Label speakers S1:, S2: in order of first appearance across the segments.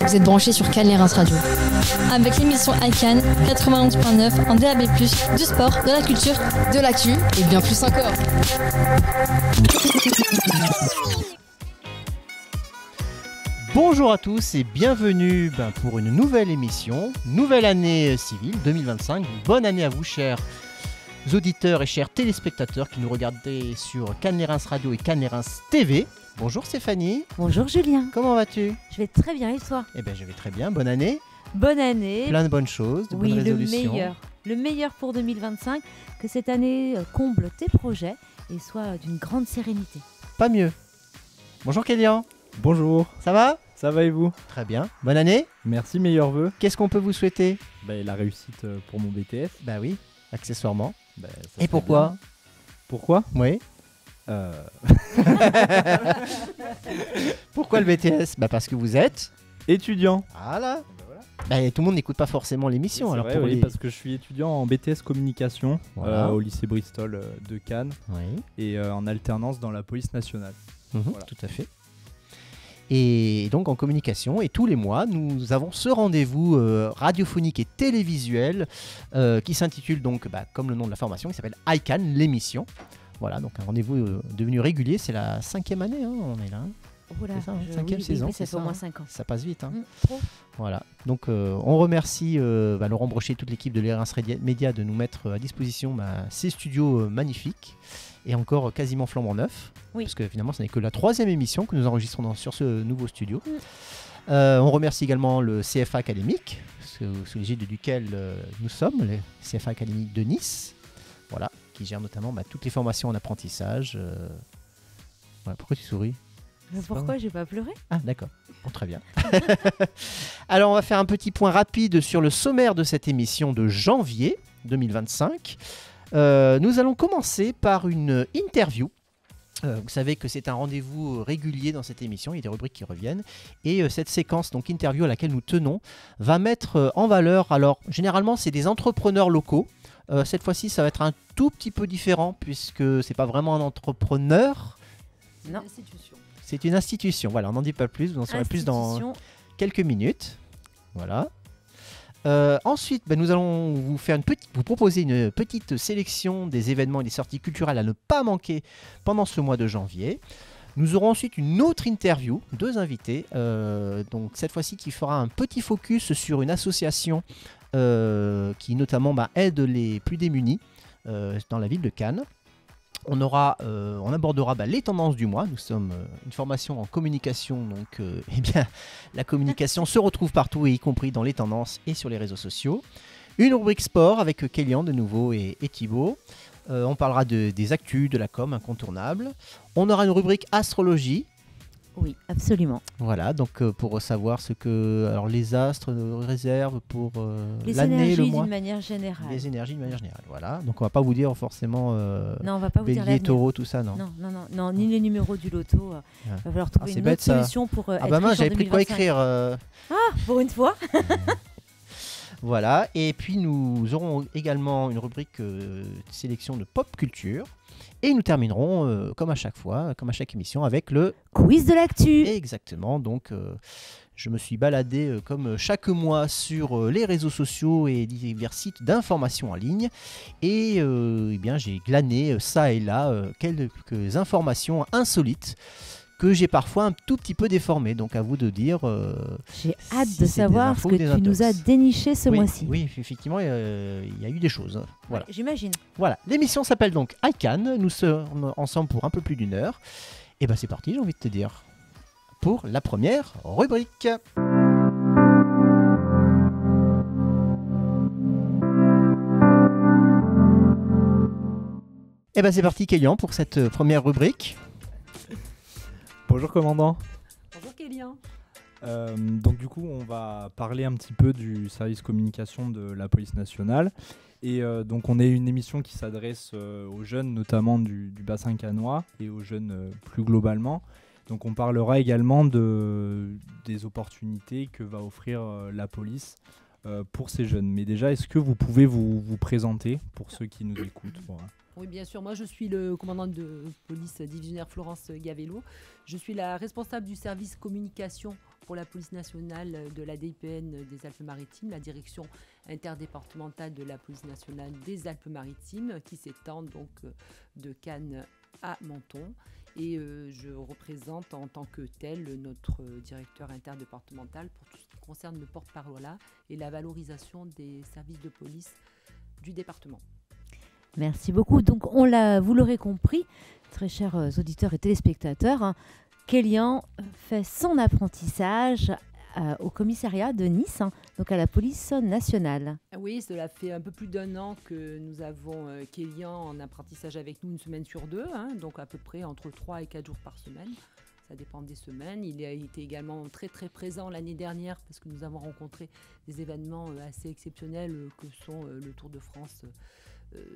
S1: Vous êtes branchés sur Cannes, les Reims Radio. Avec l'émission iCannes 91.9 en DAB+, du sport, de la culture, de l'actu et bien plus encore.
S2: Bonjour à tous et bienvenue pour une nouvelle émission, nouvelle année civile 2025. Bonne année à vous, chers auditeurs et chers téléspectateurs qui nous regardez sur Cannes les Reims Radio et Cannes les Reims TV. Bonjour Stéphanie.
S3: Bonjour Julien.
S2: Comment vas-tu?
S3: Je vais très bien et toi?
S2: Eh bien je vais très bien, bonne année.
S3: Bonne année.
S2: Plein de bonnes choses, de bonnes résolutions.
S3: Le meilleur pour 2025, que cette année comble tes projets et soit d'une grande sérénité.
S2: Pas mieux. Bonjour Kélian.
S4: Bonjour.
S2: Ça va?
S4: Ça va et vous?
S2: Très bien. Bonne année.
S4: Merci, meilleurs vœux.
S2: Qu'est-ce qu'on peut vous souhaiter?
S4: La réussite pour mon BTS.
S2: Bah oui, accessoirement.
S4: Ça
S2: et pourquoi
S4: bien. Pourquoi?
S2: Oui. Pourquoi le BTS? Parce que vous êtes
S4: étudiant.
S2: Voilà. Tout le monde n'écoute pas forcément l'émission.
S4: Oui,
S2: alors
S4: vrai, oui, parce que je suis étudiant en BTS communication au lycée Bristol de Cannes et en alternance dans la police nationale.
S2: Voilà. Tout à fait. Et donc en communication, et tous les mois, nous avons ce rendez-vous radiophonique et télévisuel qui s'intitule donc, comme le nom de la formation, qui s'appelle iCannes, l'émission. Voilà, donc un rendez-vous devenu régulier, c'est la 5e année, on est là.
S3: Voilà,
S2: c'est ça, 5e saison.
S3: Oui, ça fait au moins 5 ans.
S2: Ça passe vite.
S3: Trop.
S2: Voilà, donc on remercie Laurent Brochet et toute l'équipe de l'E Reims Média de nous mettre à disposition ces studios magnifiques et encore quasiment flambant neufs.
S3: Oui.
S2: Parce que finalement, ce n'est que la 3e émission que nous enregistrons sur ce nouveau studio. On remercie également le CFA académique, sous l'égide duquel nous sommes, le CFA académique de Nice. Voilà, qui gère notamment toutes les formations en apprentissage. Voilà, pourquoi tu souris?
S3: Pourquoi j'ai pas pleuré?
S2: Ah d'accord, bon, très bien. Alors on va faire un petit point rapide sur le sommaire de cette émission de janvier 2025. Nous allons commencer par une interview. Vous savez que c'est un rendez-vous régulier dans cette émission, il y a des rubriques qui reviennent. Et cette séquence, donc interview à laquelle nous tenons, va mettre en valeur, alors généralement c'est des entrepreneurs locaux. Cette fois-ci ça va être un tout petit peu différent puisque c'est pas vraiment un entrepreneur.
S3: Non.
S2: C'est une institution, voilà, on n'en dit pas plus, vous en saurez plus dans quelques minutes. Voilà. Ensuite, nous allons vous proposer une petite sélection des événements et des sorties culturelles à ne pas manquer pendant ce mois de janvier. Nous aurons ensuite une autre interview, 2 invités, donc cette fois-ci qui fera un petit focus sur une association qui notamment aide les plus démunis dans la ville de Cannes. On abordera les tendances du mois. Nous sommes une formation en communication, donc la communication se retrouve partout, y compris dans les tendances et sur les réseaux sociaux. Une rubrique sport avec Kélian de nouveau et Thibaut. On parlera des actus, de la com incontournable. On aura une rubrique astrologie.
S3: Oui, absolument.
S2: Voilà, donc pour savoir ce que les astres réservent pour l'année, le mois.
S3: D'une manière générale.
S2: Les énergies d'une manière générale, voilà. Donc on va pas vous dire forcément
S3: non, on va pas vous dire
S2: bélier, taureau, tout ça, non.
S3: Non, ni les numéros du loto. Il va falloir trouver une autre solution pour être riche en
S2: j'avais pris de quoi
S3: 2025.
S2: écrire.
S3: Ah, pour une fois.
S2: Voilà, et puis nous aurons également une rubrique sélection de pop culture. Et nous terminerons, comme à chaque fois, comme à chaque émission, avec le
S3: quiz de l'actu.
S2: Exactement, donc je me suis baladé comme chaque mois sur les réseaux sociaux et divers sites d'information en ligne. Et j'ai glané ça et là quelques informations insolites que j'ai parfois un tout petit peu déformées. Donc à vous de dire...
S3: j'ai hâte de savoir ce que tu nous as déniché ce mois-ci.
S2: Oui, effectivement, il y a eu des choses. Voilà.
S3: Ouais, j'imagine.
S2: Voilà, l'émission s'appelle donc iCannes. Nous sommes ensemble pour un peu plus d'1 heure. Et c'est parti, j'ai envie de te dire, pour la première rubrique. C'est parti, Kélian, pour cette première rubrique.
S4: Bonjour commandant.
S5: Bonjour Kélian.
S4: Donc du coup on va parler un petit peu du service communication de la police nationale et donc on est une émission qui s'adresse aux jeunes notamment du bassin cannois et aux jeunes plus globalement. Donc on parlera également des opportunités que va offrir la police pour ces jeunes. Mais déjà, est-ce que vous pouvez vous présenter pour ceux qui nous écoutent? Voilà.
S5: Oui, bien sûr. Moi, je suis le commandant de police divisionnaire Florence Gavello. Je suis la responsable du service communication pour la police nationale de la DIPN des Alpes-Maritimes, la direction interdépartementale de la police nationale des Alpes-Maritimes, qui s'étend donc de Cannes à Menton. Et je représente en tant que tel notre directeur interdépartemental pour tout ce qui concerne le porte-parole et la valorisation des services de police du département.
S3: Merci beaucoup. Donc, vous l'aurez compris, très chers auditeurs et téléspectateurs, Kélian fait son apprentissage au commissariat de Nice, donc à la police nationale.
S5: Oui, cela fait un peu plus d'1 an que nous avons Kélian en apprentissage avec nous, 1 semaine sur 2, donc à peu près entre 3 et 4 jours par semaine. Ça dépend des semaines. Il a été également très très présent l'année dernière parce que nous avons rencontré des événements assez exceptionnels que sont le Tour de France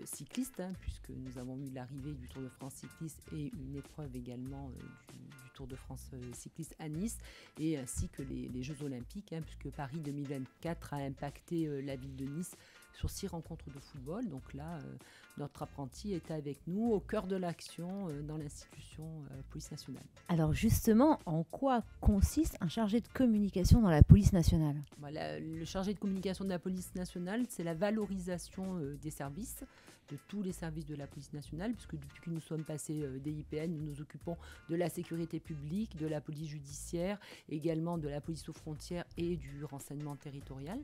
S5: cycliste, puisque nous avons eu l'arrivée du Tour de France cycliste et une épreuve également du Tour de France cycliste à Nice, et ainsi que les Jeux Olympiques, puisque Paris 2024 a impacté la ville de Nice sur 6 rencontres de football. Donc là, notre apprenti est avec nous au cœur de l'action dans l'institution police nationale.
S3: Alors justement, en quoi consiste un chargé de communication dans la police nationale ?
S5: Le chargé de communication de la police nationale, c'est la valorisation des services, de tous les services de la police nationale, puisque depuis que nous sommes passés DIPN, nous nous occupons de la sécurité publique, de la police judiciaire, également de la police aux frontières et du renseignement territorial,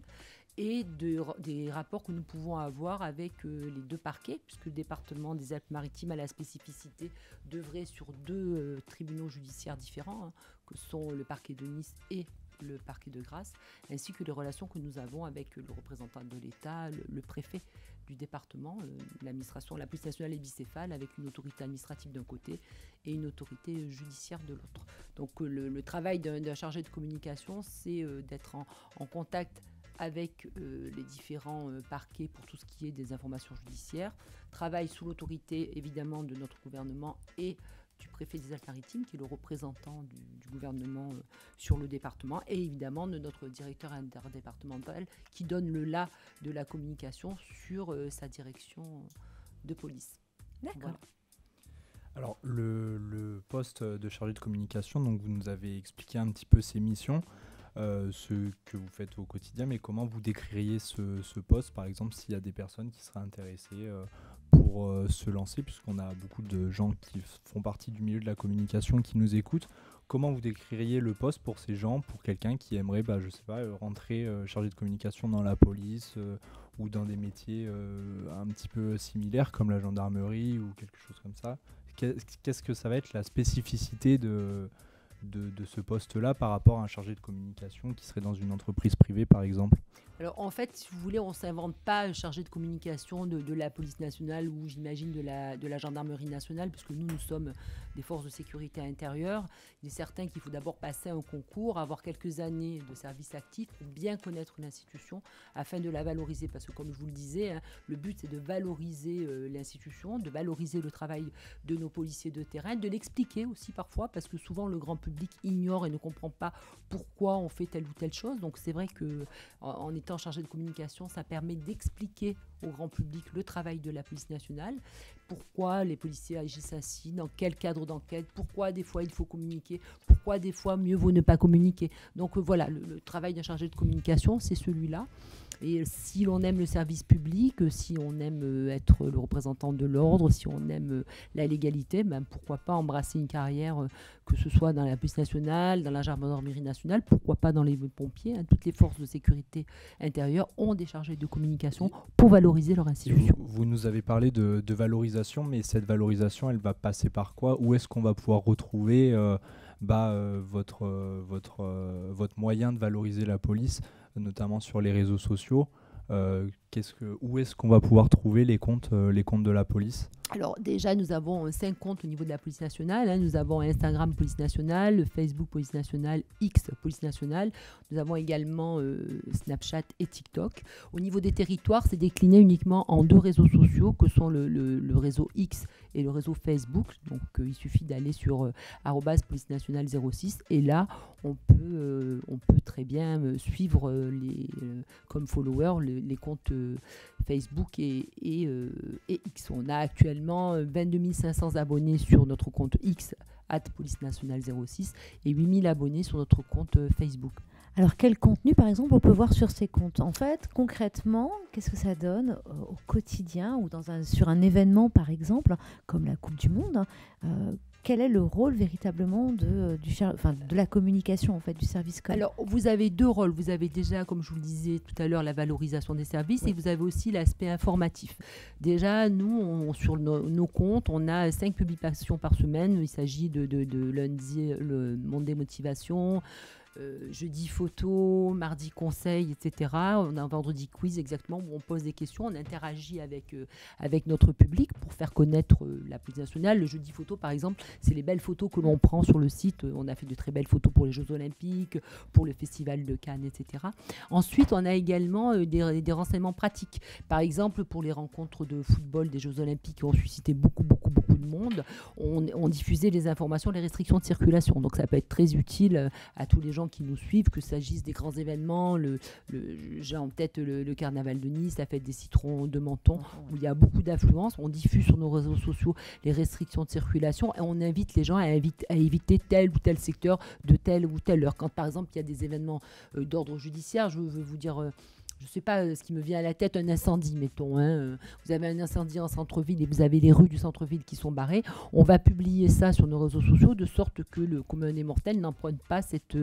S5: et des rapports que nous pouvons avoir avec les 2 parquets, puisque le département des Alpes-Maritimes a la spécificité d'œuvrer sur 2 tribunaux judiciaires différents, que sont le parquet de Nice et le parquet de Grasse, ainsi que les relations que nous avons avec le représentant de l'État, le préfet du département, l'administration, la police nationale est bicéphale, avec une autorité administrative d'un côté et une autorité judiciaire de l'autre. Donc le travail d'un chargé de communication, c'est d'être en contact avec les différents parquets pour tout ce qui est des informations judiciaires, travaille sous l'autorité évidemment de notre gouvernement et du préfet des Alpes-Maritimes, qui est le représentant du gouvernement sur le département, et évidemment de notre directeur interdépartemental qui donne le là de la communication sur sa direction de police.
S3: D'accord.
S5: Voilà.
S4: Alors le poste de chargé de communication, donc vous nous avez expliqué un petit peu ses missions, ce que vous faites au quotidien, mais comment vous décririez ce poste, par exemple, s'il y a des personnes qui seraient intéressées pour se lancer, puisqu'on a beaucoup de gens qui font partie du milieu de la communication qui nous écoutent. Comment vous décririez le poste pour ces gens, pour quelqu'un qui aimerait, je sais pas, rentrer chargé de communication dans la police ou dans des métiers un petit peu similaires comme la gendarmerie ou quelque chose comme ça? Qu'est-ce que ça va être la spécificité de ce poste-là par rapport à un chargé de communication qui serait dans une entreprise privée, par exemple?
S5: Alors en fait, si vous voulez, on ne s'invente pas chargé de communication de la police nationale ou j'imagine de la gendarmerie nationale, puisque nous sommes des forces de sécurité intérieure. Il est certain qu'il faut d'abord passer un concours, avoir quelques années de service actif pour bien connaître l'institution afin de la valoriser. Parce que comme je vous le disais, le but c'est de valoriser l'institution, de valoriser le travail de nos policiers de terrain, de l'expliquer aussi parfois, parce que souvent le grand public ignore et ne comprend pas pourquoi on fait telle ou telle chose. Donc c'est vrai qu'en étant chargé de communication, ça permet d'expliquer au grand public le travail de la police nationale, pourquoi les policiers agissent ainsi, dans quel cadre d'enquête, pourquoi des fois il faut communiquer, pourquoi des fois mieux vaut ne pas communiquer. Donc voilà, le travail d'un chargé de communication, c'est celui-là. Et si l'on aime le service public, si on aime être le représentant de l'ordre, si on aime la légalité, pourquoi pas embrasser une carrière, que ce soit dans la police nationale, dans la gendarmerie nationale, pourquoi pas dans les pompiers. Toutes les forces de sécurité intérieure ont des chargés de communication pour valoriser leur institution.
S4: Vous nous avez parlé de valorisation, mais cette valorisation, elle va passer par quoi? Où est-ce qu'on va pouvoir retrouver votre moyen de valoriser la police, notamment sur les réseaux sociaux? Où est-ce qu'on va pouvoir trouver les comptes de la police?
S5: Alors déjà, nous avons 5 comptes au niveau de la police nationale. Nous avons Instagram Police Nationale, Facebook Police Nationale, X Police Nationale. Nous avons également Snapchat et TikTok. Au niveau des territoires, c'est décliné uniquement en 2 réseaux sociaux que sont le réseau X et le réseau Facebook. Donc il suffit d'aller sur @police nationale 06 et là on peut très bien suivre comme follower les comptes Facebook et X. On a actuellement 22 500 abonnés sur notre compte X, @police-nationale06, et 8 000 abonnés sur notre compte Facebook.
S3: Alors, quel contenu, par exemple, on peut voir sur ces comptes? En fait, concrètement, qu'est-ce que ça donne au quotidien ou sur un événement, par exemple, comme la Coupe du Monde? Quel est le rôle véritablement de la communication, en fait, du service com?
S5: Alors, vous avez 2 rôles. Vous avez déjà, comme je vous le disais tout à l'heure, la valorisation des services, et vous avez aussi l'aspect informatif. Déjà, nous, sur nos comptes, on a 5 publications par semaine. Il s'agit de lundi, le Monde des motivations, jeudi photo, mardi conseil, etc. On a un vendredi quiz exactement où on pose des questions, on interagit avec notre public pour faire connaître la police nationale. Le jeudi photo par exemple, c'est les belles photos que l'on prend sur le site. On a fait de très belles photos pour les Jeux Olympiques, pour le Festival de Cannes, etc. Ensuite, on a également des renseignements pratiques. Par exemple, pour les rencontres de football des Jeux Olympiques qui ont suscité beaucoup de monde, on diffusait les informations, les restrictions de circulation. Donc ça peut être très utile à tous les gens qui nous suivent, que s'agisse des grands événements, j'ai en tête le carnaval de Nice, la fête des citrons de Menton, où il y a beaucoup d'affluence. On diffuse sur nos réseaux sociaux les restrictions de circulation et on invite les gens à éviter tel ou tel secteur de telle ou telle heure. Quand par exemple il y a des événements d'ordre judiciaire, je veux vous dire... je ne sais pas ce qui me vient à la tête, un incendie, mettons. Vous avez un incendie en centre-ville et vous avez les rues du centre-ville qui sont barrées. On va publier ça sur nos réseaux sociaux de sorte que le commun des mortels n'emprunte pas cette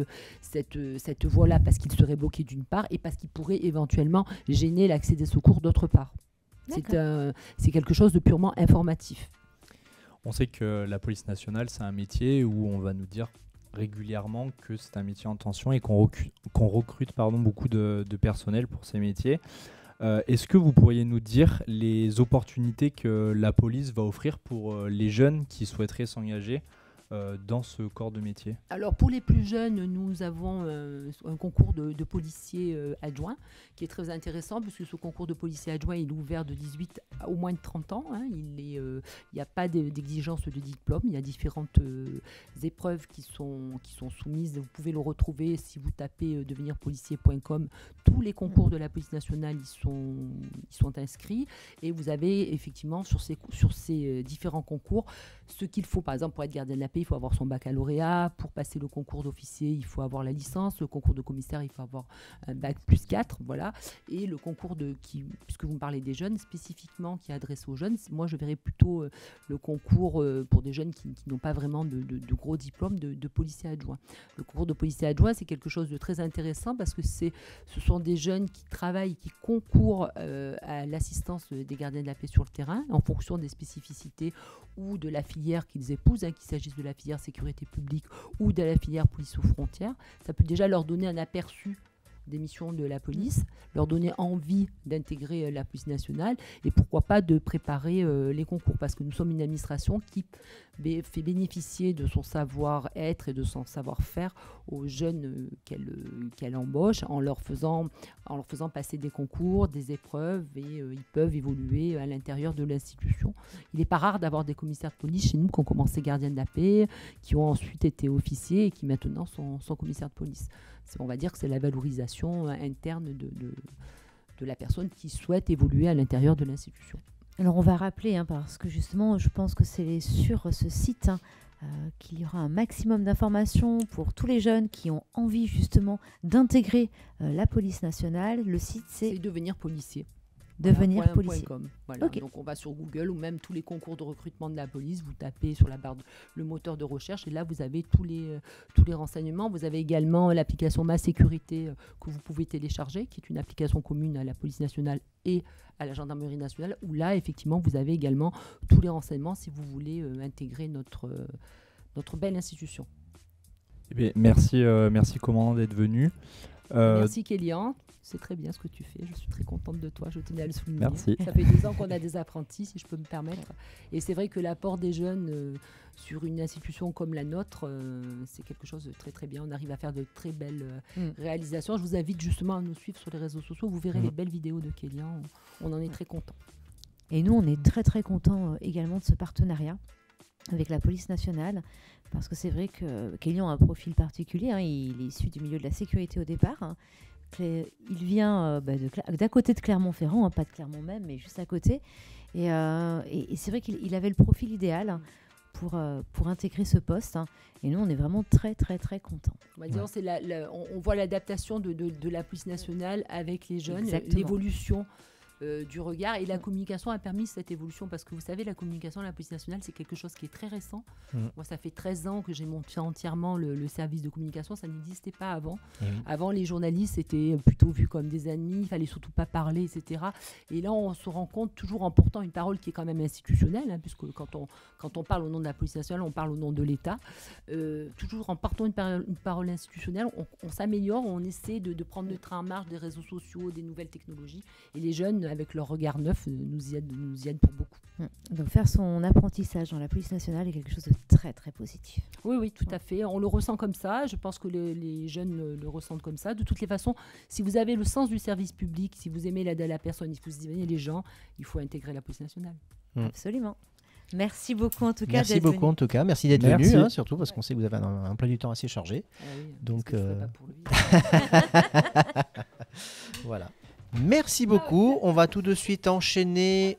S5: voie-là parce qu'il serait bloqué d'une part et parce qu'il pourrait éventuellement gêner l'accès des secours d'autre part. C'est quelque chose de purement informatif.
S4: On sait que la police nationale, c'est un métier où on va nous dire régulièrement que c'est un métier en tension et qu'on recrute beaucoup de personnel pour ces métiers. Est-ce que vous pourriez nous dire les opportunités que la police va offrir pour les jeunes qui souhaiteraient s'engager dans ce corps de métier?
S5: Alors pour les plus jeunes, nous avons un concours de policiers adjoints qui est très intéressant puisque ce concours de policiers adjoints il est ouvert de 18 à au moins de 30 ans. Il n'y a pas d'exigence de diplôme, il y a différentes épreuves qui sont soumises. Vous pouvez le retrouver si vous tapez devenirpolicier.com. Tous les concours de la police nationale ils sont inscrits et vous avez effectivement sur ces différents concours ce qu'il faut. Par exemple pour être gardien de la paix, il faut avoir son baccalauréat. Pour passer le concours d'officier, il faut avoir la licence. Le concours de commissaire, il faut avoir un bac plus 4. Voilà. Et le concours puisque vous me parlez des jeunes, spécifiquement qui est adressé aux jeunes, moi je verrais plutôt le concours pour des jeunes qui n'ont pas vraiment de gros diplômes de policier adjoint. Le concours de policier adjoint, c'est quelque chose de très intéressant parce que ce sont des jeunes qui travaillent, qui concourent à l'assistance des gardiens de la paix sur le terrain en fonction des spécificités ou de la filière qu'ils épousent, qu'il s'agisse de la filière sécurité publique ou de la filière police aux frontières. Ça peut déjà leur donner un aperçu des missions de la police, leur donner envie d'intégrer la police nationale et pourquoi pas de préparer les concours parce que nous sommes une administration qui fait bénéficier de son savoir-être et de son savoir-faire aux jeunes qu'elle embauche en leur faisant passer des concours, des épreuves et ils peuvent évoluer à l'intérieur de l'institution. Il n'est pas rare d'avoir des commissaires de police chez nous qui ont commencé gardiens de la paix, qui ont ensuite été officiers et qui maintenant sont commissaires de police. On va dire que c'est la valorisation interne de la personne qui souhaite évoluer à l'intérieur de l'institution.
S3: Alors on va rappeler, parce que justement je pense que c'est sur ce site qu'il y aura un maximum d'informations pour tous les jeunes qui ont envie justement d'intégrer la police nationale. Le site c'est
S5: devenir policier.
S3: Devenir policier.
S5: Voilà. Okay. Donc on va sur Google ou même tous les concours de recrutement de la police, vous tapez sur la barre le moteur de recherche et là vous avez tous les renseignements. Vous avez également l'application Ma Sécurité que vous pouvez télécharger, qui est une application commune à la police nationale et à la gendarmerie nationale, où là effectivement vous avez également tous les renseignements si vous voulez intégrer notre belle institution.
S4: Eh bien, merci commandant d'être venu.
S5: Merci Kélian, c'est très bien ce que tu fais, je suis très contente de toi, je tenais à le souligner.
S4: Merci.
S5: Ça fait 2 ans qu'on a des apprentis, si je peux me permettre, et c'est vrai que l'apport des jeunes sur une institution comme la nôtre, c'est quelque chose de très très bien, on arrive à faire de très belles réalisations. Je vous invite justement à nous suivre sur les réseaux sociaux, vous verrez les belles vidéos de Kélian, on en est très contents.
S3: Et nous on est très très contents également de ce partenariat avec la police nationale, parce que c'est vrai que Kélian a un profil particulier, il est issu du milieu de la sécurité au départ, Il vient d'à côté de Clermont-Ferrand, pas de Clermont même, mais juste à côté. Et c'est vrai qu'il avait le profil idéal pour intégrer ce poste. Et nous, on est vraiment très, très, très contents.
S5: On voit l'adaptation de la police nationale avec les jeunes, l'évolution du regard, et la communication a permis cette évolution, parce que vous savez, la communication de la police nationale, c'est quelque chose qui est très récent. Moi, ça fait 13 ans que j'ai monté entièrement le service de communication, ça n'existait pas avant. Avant, les journalistes étaient plutôt vus comme des ennemis, il fallait surtout pas parler, etc. Et là, on se rend compte, toujours en portant une parole qui est quand même institutionnelle, puisque quand on parle au nom de la police nationale, on parle au nom de l'État. Toujours en portant une parole institutionnelle, on s'améliore, on essaie de prendre le train en marche des réseaux sociaux, des nouvelles technologies, et les jeunes, avec leur regard neuf, nous y aident pour beaucoup.
S3: Donc faire son apprentissage dans la police nationale est quelque chose de très très positif.
S5: Oui, tout à fait. On le ressent comme ça. Je pense que les jeunes le ressentent comme ça. De toutes les façons, si vous avez le sens du service public, si vous aimez l'aide à la personne, si vous aimez les gens, il faut intégrer la police nationale.
S3: Absolument. Merci beaucoup en tout cas.
S2: Merci beaucoup en tout cas. Merci d'être venu, surtout parce qu'on sait que vous avez un emploi du temps assez chargé. Donc
S5: pas pour lui.
S2: Voilà. Merci beaucoup. On va tout de suite enchaîner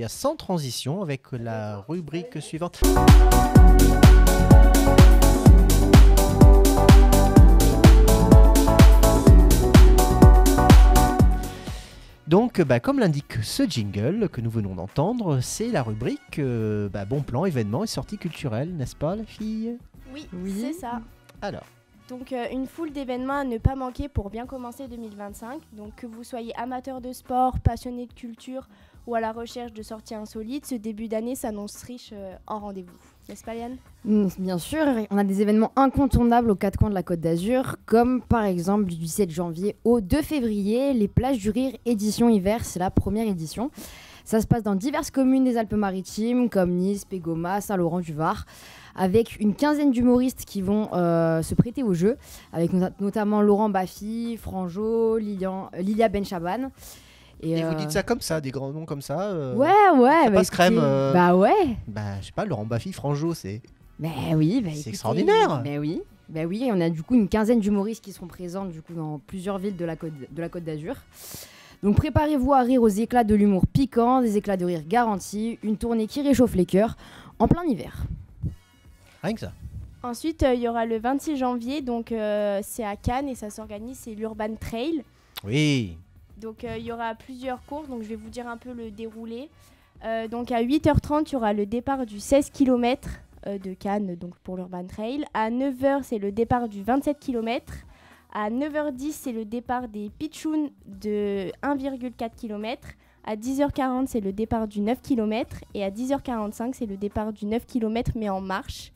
S2: sans transition avec la rubrique suivante. Donc, comme l'indique ce jingle que nous venons d'entendre, c'est la rubrique bon plan, événements et sorties culturelles, n'est-ce pas, la fille ?
S6: Oui, c'est ça.
S2: Alors.
S6: Donc une foule d'événements à ne pas manquer pour bien commencer 2025. Donc que vous soyez amateur de sport, passionné de culture ou à la recherche de sorties insolites, ce début d'année s'annonce riche en rendez-vous. N'est-ce pas, Yann ?
S7: Bien sûr, on a des événements incontournables aux quatre coins de la Côte d'Azur, comme par exemple du 17 janvier au 2 février, les Plages du Rire édition hiver, c'est la première édition. Ça se passe dans diverses communes des Alpes-Maritimes, comme Nice, Pégoma, Saint-Laurent-du-Var, avec une quinzaine d'humoristes qui vont se prêter au jeu, avec notamment Laurent Baffy, Franjo, Lilia Benchaban.
S2: Et vous dites ça comme ça, des grands noms comme ça
S7: Ouais.
S2: Ça passe crème.
S7: Bah ouais.
S2: Je sais pas, Laurent Baffy, Franjo, c'est...
S7: oui.
S2: C'est extraordinaire.
S7: Oui, on a du coup une quinzaine d'humoristes qui seront présents du coup dans plusieurs villes de la Côte d'Azur. Donc préparez-vous à rire aux éclats de l'humour piquant, des éclats de rire garantis, une tournée qui réchauffe les cœurs en plein hiver.
S2: Rien que ça.
S6: Ensuite, il y aura le 26 janvier, donc c'est à Cannes et ça s'organise, c'est l'Urban Trail.
S2: Oui.
S6: Donc il y aura plusieurs courses, donc je vais vous dire un peu le déroulé. Donc à 8h30, il y aura le départ du 16 km de Cannes, donc pour l'Urban Trail. À 9h, c'est le départ du 27 km. À 9h10, c'est le départ des Pitchouns de 1,4 km. À 10h40, c'est le départ du 9 km. Et à 10h45, c'est le départ du 9 km, mais en marche.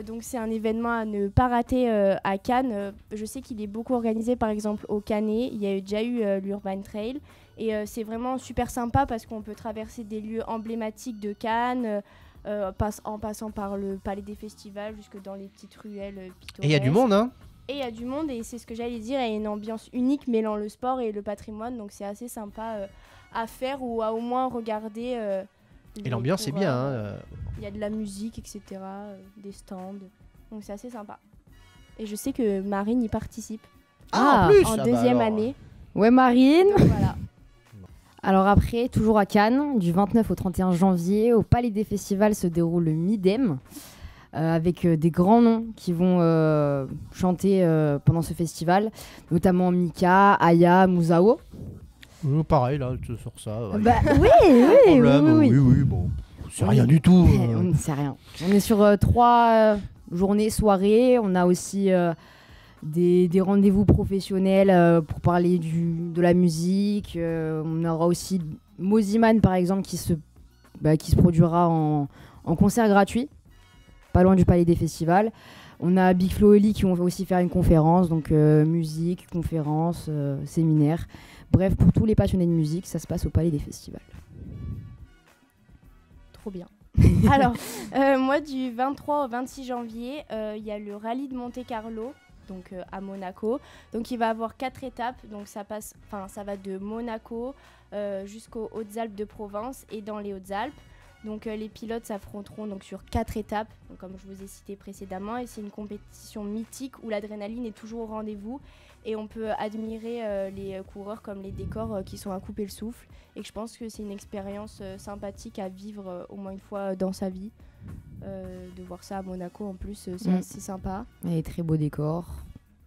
S6: Donc c'est un événement à ne pas rater à Cannes. Je sais qu'il est beaucoup organisé, par exemple, au Canet. Il y a déjà eu l'Urban Trail. Et c'est vraiment super sympa parce qu'on peut traverser des lieux emblématiques de Cannes, en passant par le Palais des Festivals, jusque dans les petites ruelles pittoresques.
S2: Et il y a du monde, hein ?
S6: Et il y a du monde, et c'est ce que j'allais dire, il y a une ambiance unique mêlant le sport et le patrimoine, donc c'est assez sympa à faire ou à au moins regarder.
S2: Et l'ambiance est bien.
S6: Il y a de la musique, etc., des stands, donc c'est assez sympa. Et je sais que Marine y participe.
S2: En plus,
S6: en deuxième année.
S7: Ouais, Marine.
S6: Donc, voilà.
S7: Alors après, toujours à Cannes, du 29 au 31 janvier, au Palais des Festivals se déroule le Midem. Avec des grands noms qui vont chanter pendant ce festival, notamment Mika, Aya, Mouzao.
S2: Pareil, là, sur ça.
S7: Oui,
S2: bon, c'est rien du tout.
S7: C'est rien. On est sur 3 journées, soirées. On a aussi des rendez-vous professionnels pour parler de la musique. On aura aussi Moziman, par exemple, qui se produira en concert gratuit, pas loin du Palais des Festivals. On a Big Flo et Oli qui vont aussi faire une conférence, donc musique, conférence, séminaire. Bref, pour tous les passionnés de musique, ça se passe au Palais des Festivals.
S6: Trop bien. Alors, moi, du 23 au 26 janvier, il y a le rallye de Monte-Carlo, donc à Monaco. Donc, il va avoir 4 étapes. Donc, ça va de Monaco jusqu'aux Hautes-Alpes de Provence et dans les Hautes-Alpes. Donc les pilotes s'affronteront donc sur 4 étapes, donc, comme je vous ai cité précédemment, et c'est une compétition mythique où l'adrénaline est toujours au rendez-vous et on peut admirer les coureurs comme les décors qui sont à couper le souffle, et que je pense que c'est une expérience sympathique à vivre au moins une fois dans sa vie. De voir ça à Monaco en plus, c'est assez sympa.
S7: Et très beau décor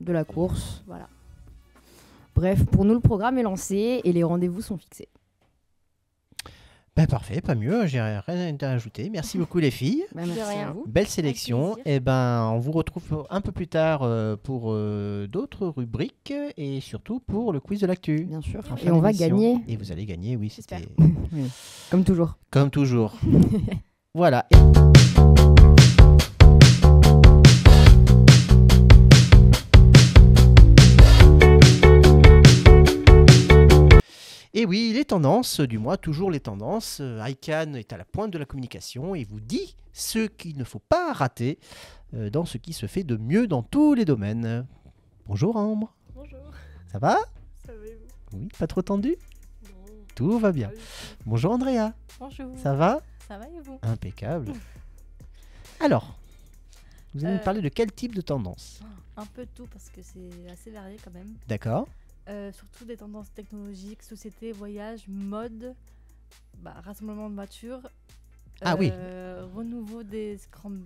S7: de la course.
S6: Voilà.
S7: Bref, pour nous le programme est lancé et les rendez-vous sont fixés.
S2: Ben parfait, pas mieux, j'ai rien à ajouter. Merci beaucoup les filles.
S7: Merci
S6: rien.
S7: à vous.
S2: Belle sélection. Et ben on vous retrouve un peu plus tard pour d'autres rubriques et surtout pour le quiz de l'actu.
S7: Bien sûr.
S2: En fin
S7: Et on va
S2: d'émission.
S7: gagner.
S2: Et vous allez gagner, oui,
S6: J'espère.
S2: c'était
S7: Oui. Comme toujours.
S2: comme toujours. Voilà. Et oui, les tendances du mois, toujours les tendances. ICANN est à la pointe de la communication et vous dit ce qu'il ne faut pas rater dans ce qui se fait de mieux dans tous les domaines. Bonjour Ambre,
S8: Bonjour,
S2: ça va?
S8: ça va et vous?
S2: Oui, pas trop tendu?
S8: Non.
S2: Tout va bien.
S8: Pas du tout.
S2: Bonjour Andrea,
S8: Bonjour.
S2: ça va?
S8: Ça va et vous?
S2: Impeccable. Alors, vous allez nous
S8: Euh,
S2: parler de quel type de tendance?
S8: Un peu de tout parce que c'est assez varié quand même.
S2: D'accord.
S8: Surtout des tendances technologiques, société, voyage, mode, rassemblement de voitures.
S2: Ah oui.
S8: Renouveau des Comment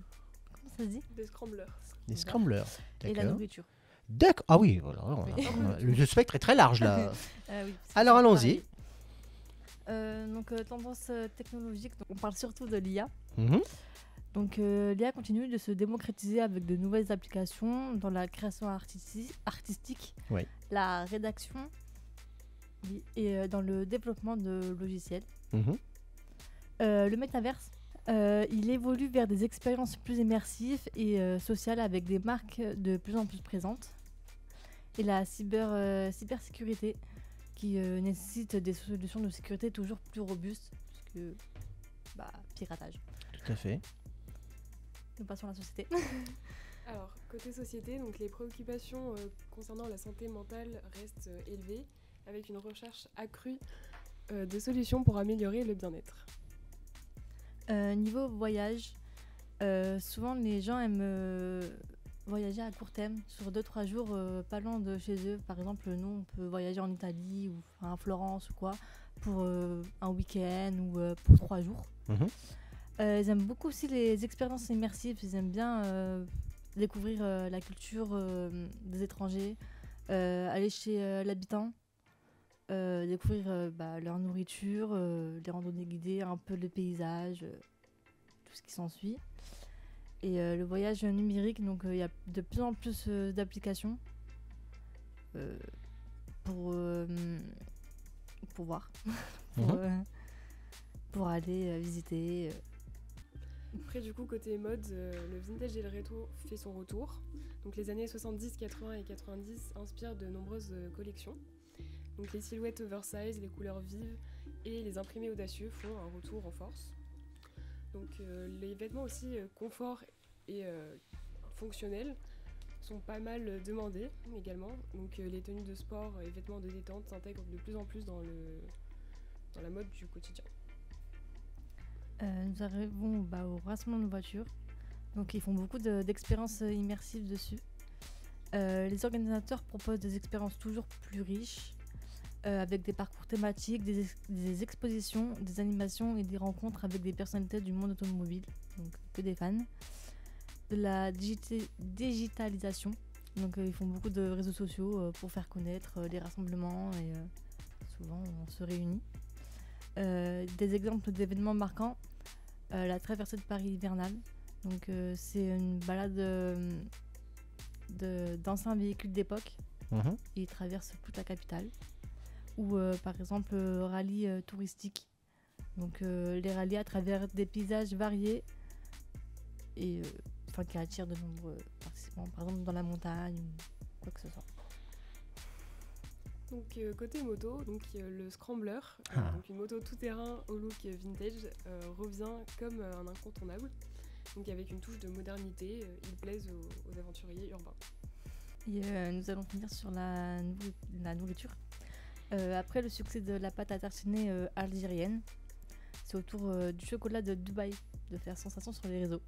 S8: ça se dit?
S9: Des scramblers.
S2: Des scramblers.
S8: Et la
S2: D'accord.
S8: nourriture.
S2: D'accord. Ah oui, voilà, le spectre est très large là.
S8: Oui,
S2: Alors,
S8: c'est
S2: allons-y.
S8: pareil. Tendance technologique, donc on parle surtout de l'IA.
S2: Mhm.
S8: Donc l'IA continue de se démocratiser avec de nouvelles applications dans la création artistique,
S2: Oui.
S8: la rédaction et dans le développement de logiciels.
S2: Mhm.
S8: Le métaverse, il évolue vers des expériences plus immersives et sociales avec des marques de plus en plus présentes. Et la cybersécurité qui nécessite des solutions de sécurité toujours plus robustes, parce que piratage.
S2: Tout à fait.
S8: Nous passons à la société.
S9: Alors, côté société, donc les préoccupations concernant la santé mentale restent élevées, avec une recherche accrue de solutions pour améliorer le bien-être.
S8: Niveau voyage, souvent les gens aiment voyager à court terme, sur 2-3 jours, pas loin de chez eux. Par exemple, nous, on peut voyager en Italie ou à Florence ou quoi, pour un week-end ou pour 3 jours.
S2: Mhm.
S8: Ils aiment beaucoup aussi les expériences immersives. Ils aiment bien découvrir la culture des étrangers, aller chez l'habitant, découvrir leur nourriture, les randonnées guidées, un peu le paysage, tout ce qui s'ensuit. Et le voyage numérique, donc il y a de plus en plus d'applications pour voir, pour aller visiter.
S9: Après, du coup, côté mode, le vintage et le rétro fait son retour. Donc les années 70, 80 et 90 inspirent de nombreuses collections. Donc les silhouettes oversize, les couleurs vives et les imprimés audacieux font un retour en force. Donc les vêtements aussi confort et fonctionnels sont pas mal demandés également. Donc les tenues de sport et vêtements de détente s'intègrent de plus en plus dans la mode du quotidien.
S8: Nous arrivons au rassemblement de voitures. Donc ils font beaucoup d'expériences immersives dessus. Les organisateurs proposent des expériences toujours plus riches, avec des parcours thématiques, des expositions, des animations et des rencontres avec des personnalités du monde automobile, donc que des fans. De la digitalisation, donc ils font beaucoup de réseaux sociaux pour faire connaître les rassemblements et souvent on se réunit. Des exemples d'événements marquants, la traversée de Paris hivernale, donc c'est une balade d'anciens véhicules d'époque.
S2: Mhm.
S8: Ils traversent toute la capitale. Ou par exemple rallye touristique, donc les rallyes à travers des paysages variés et qui attirent de nombreux participants, par exemple dans la montagne ou quoi que ce soit.
S9: Donc côté moto, le Scrambler, donc une moto tout-terrain au look vintage, revient comme un incontournable. Donc avec une touche de modernité, il plaise aux aventuriers urbains.
S8: Et nous allons finir sur la nourriture. Après le succès de la pâte à tartiner algérienne, c'est autour du chocolat de Dubaï, de faire sensation sur les réseaux.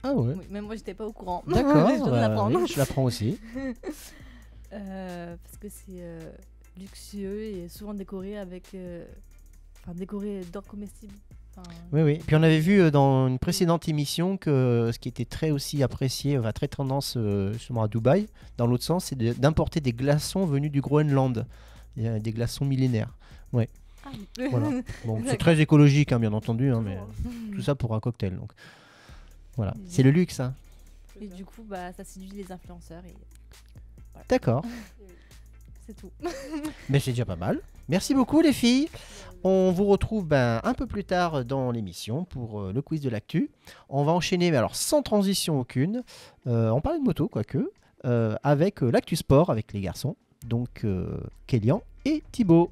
S2: Ah ouais.
S8: Oui, même moi, j'étais pas au courant.
S2: D'accord,
S8: Je viens de l'apprendre.
S2: oui, je l'apprends aussi.
S8: Parce que c'est luxueux et souvent décoré avec, décoré d'or comestible.
S2: Oui, oui. Puis on avait vu dans une précédente émission que ce qui était très aussi apprécié, très tendance justement à Dubaï, dans l'autre sens, c'est d'importer des glaçons venus du Groenland. Il y a des glaçons millénaires. Ouais.
S8: Ah oui.
S2: Voilà. Bon, c'est très écologique, hein, bien entendu, hein, mais tout ça pour un cocktail. Donc. Voilà. C'est le luxe. Hein.
S8: Et du coup, ça séduit les influenceurs. Et... Voilà.
S2: D'accord.
S8: C'est tout.
S2: Mais c'est déjà pas mal. Merci beaucoup les filles. On vous retrouve un peu plus tard dans l'émission pour le quiz de l'actu. On va enchaîner, mais alors sans transition aucune. On parlait de moto, quoique, avec l'actu sport, avec les garçons. Donc Kélian et Thibaut.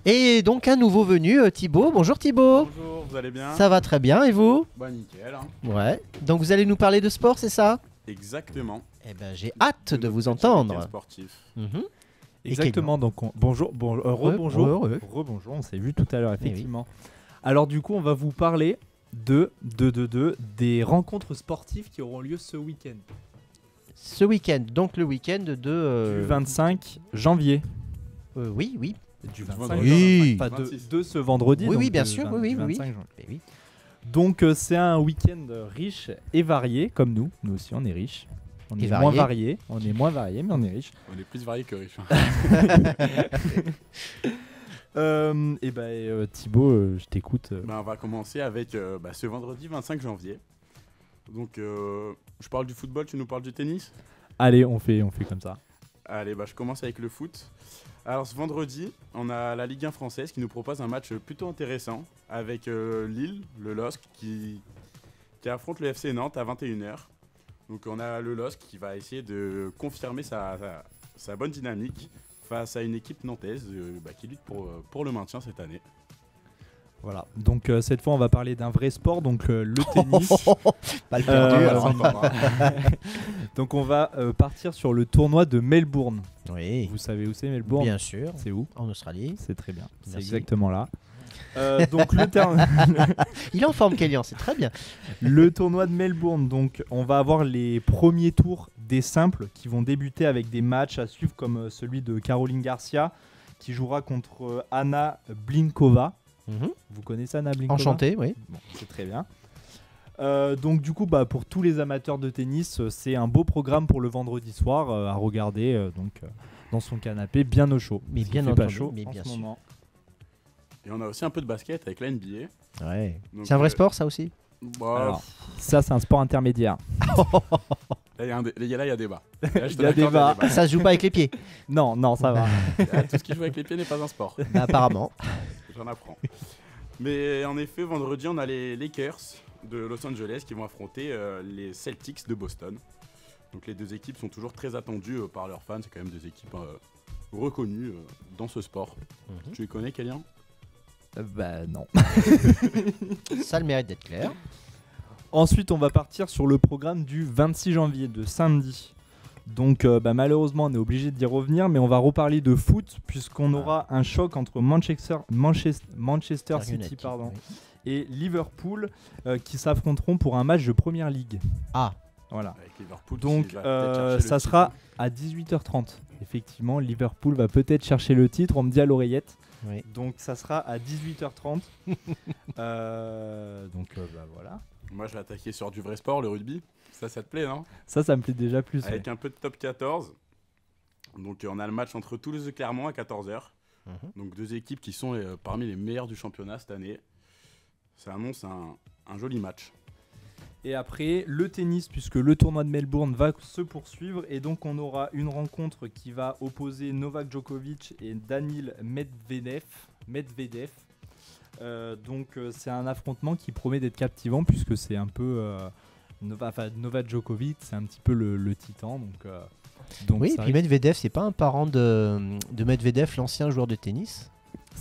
S2: Et donc un nouveau venu, Thibaut. Bonjour Thibaut.
S10: Bonjour, vous allez bien?
S2: Ça va très bien, et vous?
S10: Bah nickel. Hein.
S2: Ouais. Donc vous allez nous parler de sport, c'est ça?
S10: Exactement.
S2: Eh ben j'ai hâte de vous entendre.
S10: Sportif.
S4: Exactement. Donc bonjour, rebonjour, on s'est vu tout à l'heure effectivement. Alors du coup, on va vous parler des rencontres sportives qui auront lieu ce week-end.
S2: Ce week-end, donc le week-end de
S4: du 25 janvier.
S2: Oui.
S4: Du 25
S2: oui.
S4: Enfin, de ce vendredi.
S2: Oui,
S4: donc
S2: bien sûr, oui.
S4: Donc c'est un week-end riche et varié, comme nous. Nous aussi, on est riches. On est moins variés. On est moins variés, mais on est riches.
S10: On est plus variés que riches.
S4: Thibaut, je t'écoute.
S10: On va commencer avec ce vendredi 25 janvier. Donc, je parle du football, tu nous parles du tennis?
S4: Allez, on fait comme ça.
S10: Allez, je commence avec le foot. Alors ce vendredi, on a la Ligue 1 française qui nous propose un match plutôt intéressant avec Lille, le LOSC, qui affronte le FC Nantes à 21h. Donc on a le LOSC qui va essayer de confirmer sa bonne dynamique face à une équipe nantaise qui lutte pour le maintien cette année.
S4: Voilà, donc cette fois on va parler d'un vrai sport, donc le tennis.
S2: Pas le perdu.
S4: Donc on va partir sur le tournoi de Melbourne.
S2: Oui.
S4: Vous savez où c'est Melbourne?
S2: Bien sûr.
S4: C'est où?
S2: En Australie.
S4: C'est très bien. C'est
S2: Merci.
S4: exactement là. Donc le terme.
S2: Il est en forme, Kélian, c'est très bien.
S4: Le tournoi de Melbourne, donc on va avoir les premiers tours des simples qui vont débuter avec des matchs à suivre comme celui de Caroline Garcia qui jouera contre Anna Blinkova. Vous connaissez Anna Blinkova?
S2: Enchanté, oui.
S4: Bon, c'est très bien. Donc du coup, pour tous les amateurs de tennis, c'est un beau programme pour le vendredi soir à regarder dans son canapé, bien au chaud.
S2: Mais bien
S4: entendu, pas chaud
S2: mais
S4: en
S2: bien
S4: ce
S2: sûr.
S4: moment.
S10: Et on a aussi un peu de basket avec la NBA.
S2: Ouais.
S10: Donc,
S2: c'est un vrai sport, ça aussi?
S4: Alors, ça, c'est un sport intermédiaire.
S10: Là, il y a débat.
S4: Il y a débat.
S2: Ça se joue pas avec les pieds?
S4: Non, ça va.
S10: Tout ce qui joue avec les pieds n'est pas un sport.
S2: Apparemment.
S10: J'en apprends. Mais en effet, vendredi, on a les Lakers de Los Angeles qui vont affronter les Celtics de Boston. Donc les deux équipes sont toujours très attendues par leurs fans. C'est quand même des équipes reconnues dans ce sport. Tu les connais, Kélian?
S4: Non.
S2: Ça a le mérite d'être clair.
S4: Ensuite, on va partir sur le programme du 26 janvier, de samedi. Donc malheureusement, on est obligé d'y revenir, mais on va reparler de foot puisqu'on aura un choc entre Manchester City et Liverpool qui s'affronteront pour un match de Première Ligue.
S2: Ah,
S4: voilà.
S10: Avec Liverpool,
S4: donc ça sera à 18h30. Effectivement, Liverpool va peut-être chercher le titre, on me dit à l'oreillette.
S2: Oui.
S4: Donc ça sera à 18h30. Voilà.
S10: Moi, je vais attaquer sur du vrai sport, le rugby. Ça te plaît, non?
S4: Ça me plaît déjà plus.
S10: Avec un peu de top 14. Donc, on a le match entre Toulouse et Clermont à 14h. Donc, deux équipes qui sont parmi les meilleures du championnat cette année. Ça annonce un joli match.
S4: Et après, le tennis, puisque le tournoi de Melbourne va se poursuivre. Et donc, on aura une rencontre qui va opposer Novak Djokovic et Daniil Medvedev. C'est un affrontement qui promet d'être captivant, puisque c'est un peu... Novak Djokovic, c'est un petit peu le titan. Donc
S2: oui, et puis Medvedev, c'est pas un parent de Medvedev, l'ancien joueur de tennis?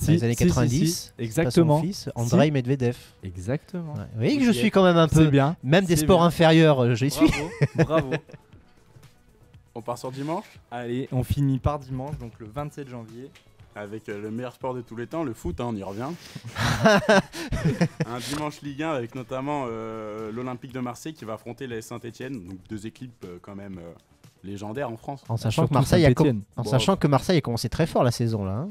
S2: dans les années 90.
S4: Exactement.
S2: Son fils, Andrei Medvedev.
S4: Exactement.
S2: Ouais. Vous voyez que je suis quand même un peu.
S4: C'est bien.
S2: Même des sports inférieurs, j'y suis.
S4: Bravo.
S10: On part sur dimanche
S4: Allez, on finit par dimanche, donc le 27 janvier.
S10: avec le meilleur sport de tous les temps, le foot, on y revient. Un dimanche Ligue 1 avec notamment l'Olympique de Marseille qui va affronter la Saint-Etienne, donc 2 équipes quand même légendaires en France.
S2: En sachant que Marseille a commencé très fort la saison là. Hein.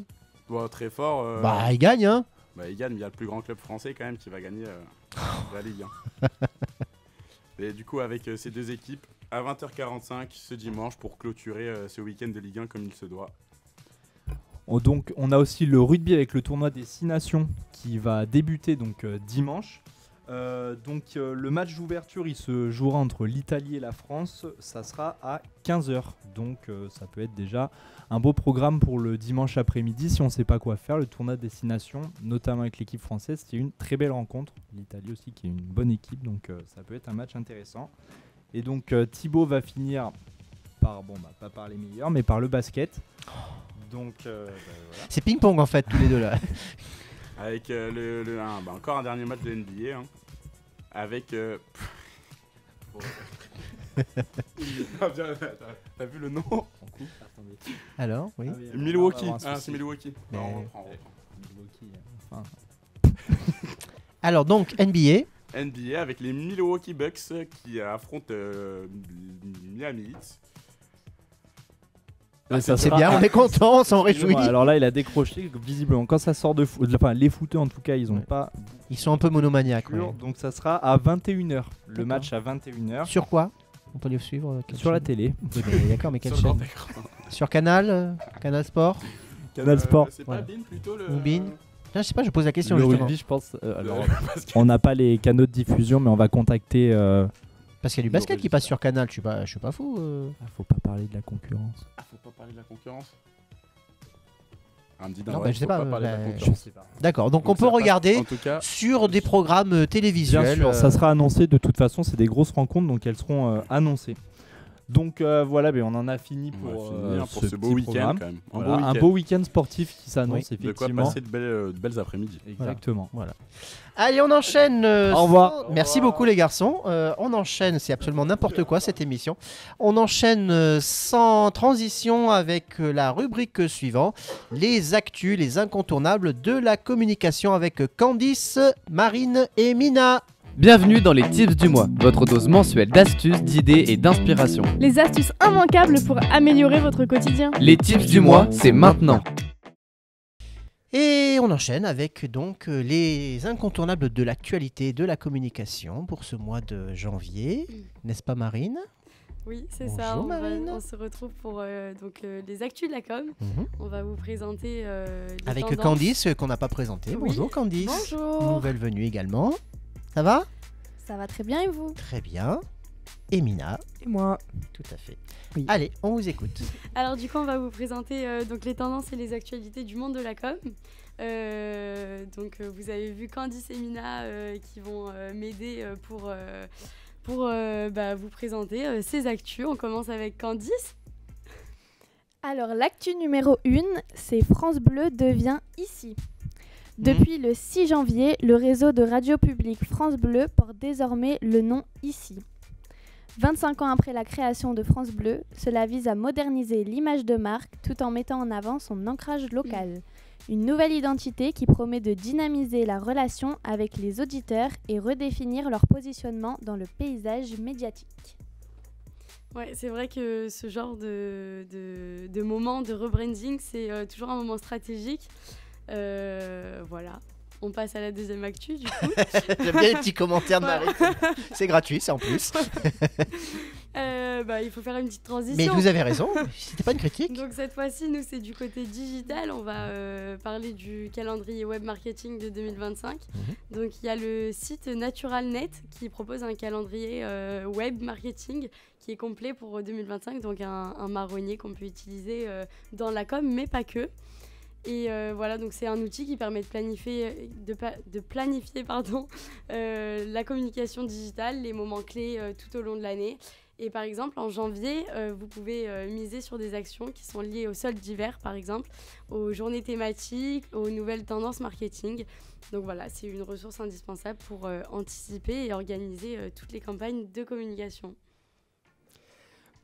S10: Bon, très fort.
S2: Bah il gagne hein.
S10: Bah il gagne, il y a le plus grand club français quand même qui va gagner la Ligue 1. Et du coup avec ces 2 équipes à 20h45 ce dimanche pour clôturer ce week-end de Ligue 1 comme il se doit.
S4: Donc on a aussi le rugby avec le tournoi des 6 nations qui va débuter donc dimanche. Le match d'ouverture il se jouera entre l'Italie et la France, ça sera à 15h. Donc ça peut être déjà un beau programme pour le dimanche après-midi si on ne sait pas quoi faire. Le tournoi des 6 nations, notamment avec l'équipe française, c'est une très belle rencontre. L'Italie aussi qui est une bonne équipe, donc ça peut être un match intéressant. Et donc Thibaut va finir par, pas par les meilleurs, mais par le basket. Donc, voilà.
S2: C'est ping-pong en fait tous les deux là.
S10: Avec encore un dernier match de NBA hein, avec t'as vu le nom?
S2: Alors oui.
S10: Milwaukee. C'est Milwaukee.
S2: Mais...
S10: Non, on reprend.
S2: Alors donc NBA
S10: avec les Milwaukee Bucks qui affrontent Miami Heat.
S2: C'est bien, on est content, on s'en réjouit.
S4: Alors là, il a décroché, visiblement. Quand ça sort de foot, enfin les footeux en tout cas, ils ont pas.
S2: Ils sont un peu monomaniaques. Ouais.
S4: Donc ça sera à 21h. Le match à 21h.
S2: Sur quoi? On peut les suivre
S4: sur la télé.
S2: Oui, d'accord, mais quelle chaîne? Sur Canal Canal Sport.
S4: Canal Sport.
S10: C'est pas BeIN plutôt le.
S2: Ou BeIN. Je sais pas, je pose la question.
S4: Le
S2: justement.
S4: rugby, je pense. Alors, on n'a pas les canaux de diffusion, mais on va contacter.
S2: Parce qu'il y a du basket qui passe sur Canal, je suis pas fou.
S4: Faut pas parler de la concurrence.
S10: Faut pas parler de la concurrence.
S2: Je sais pas. D'accord, donc on peut regarder en tout cas, sur des programmes télévisuels.
S4: Bien sûr, ça sera annoncé de toute façon, c'est des grosses rencontres, donc elles seront annoncées. Donc voilà, on en a fini pour
S10: ce beau week-end quand même.
S4: Un beau week-end sportif qui s'annonce effectivement.
S10: De quoi passer de belles après-midi.
S4: Exactement.
S2: Voilà. Allez, on enchaîne.
S4: Au revoir.
S2: Merci beaucoup les garçons. On enchaîne, c'est absolument n'importe quoi cette émission. On enchaîne sans transition avec la rubrique suivante, les actus, les incontournables de la communication avec Candice, Marine et Mina.
S11: Bienvenue dans les tips du mois, votre dose mensuelle d'astuces, d'idées et d'inspiration.
S12: Les astuces immanquables pour améliorer votre quotidien.
S11: Les tips du mois, c'est maintenant.
S2: Et on enchaîne avec donc les incontournables de l'actualité de la communication pour ce mois de janvier. N'est-ce pas Marine?
S12: Oui, c'est
S2: Bonjour,
S12: ça.
S2: Marine.
S12: On se retrouve pour les actus de la com. On va vous présenter
S2: avec
S12: tendances.
S2: Candice qu'on n'a pas présenté.
S12: Oui.
S2: Bonjour Candice.
S12: Bonjour.
S2: Nouvelle venue également. Ça va?
S12: Ça va très bien et vous?
S2: Très bien. Et Mina?
S7: Et moi?
S2: Tout à fait.
S7: Oui.
S2: Allez, on vous écoute.
S12: Alors du coup, on va vous présenter les tendances et les actualités du monde de la com. Vous avez vu Candice et Mina qui vont m'aider pour vous présenter ces actus. On commence avec Candice.
S6: Alors l'actu numéro 1, c'est France Bleu devient ici. Depuis le 6 janvier, le réseau de radio publique France Bleu porte désormais le nom ICI. 25 ans après la création de France Bleu, cela vise à moderniser l'image de marque tout en mettant en avant son ancrage local. Une nouvelle identité qui promet de dynamiser la relation avec les auditeurs et redéfinir leur positionnement dans le paysage médiatique.
S12: Ouais, c'est vrai que ce genre de moment de rebranding, c'est toujours un moment stratégique. Voilà, on passe à la deuxième actu du coup.
S2: J'aime bien les petits commentaires de Marie. C'est gratuit, c'est en plus.
S12: Il faut faire une petite transition.
S2: Mais vous avez raison, c'était pas une critique.
S12: Donc cette fois-ci, nous c'est du côté digital. On va parler du calendrier web marketing de 2025. Donc il y a le site NaturalNet qui propose un calendrier web marketing qui est complet pour 2025. Donc un marronnier qu'on peut utiliser dans la com, mais pas que. Et voilà, donc c'est un outil qui permet de planifier la communication digitale, les moments clés tout au long de l'année. Et par exemple, en janvier, vous pouvez miser sur des actions qui sont liées aux soldes d'hiver, par exemple, aux journées thématiques, aux nouvelles tendances marketing. Donc voilà, c'est une ressource indispensable pour anticiper et organiser toutes les campagnes de communication.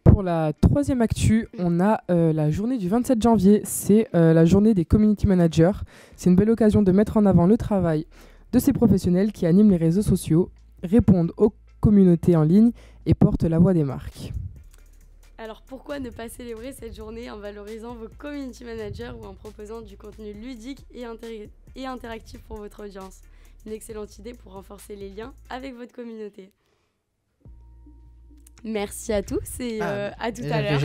S13: Pour la troisième actu, on a la journée du 27 janvier. C'est la journée des community managers. C'est une belle occasion de mettre en avant le travail de ces professionnels qui animent les réseaux sociaux, répondent aux communautés en ligne et portent la voix des marques.
S12: Alors pourquoi ne pas célébrer cette journée en valorisant vos community managers ou en proposant du contenu ludique et interactif pour votre audience? Une excellente idée pour renforcer les liens avec votre communauté. Merci à tous et à tout à l'heure.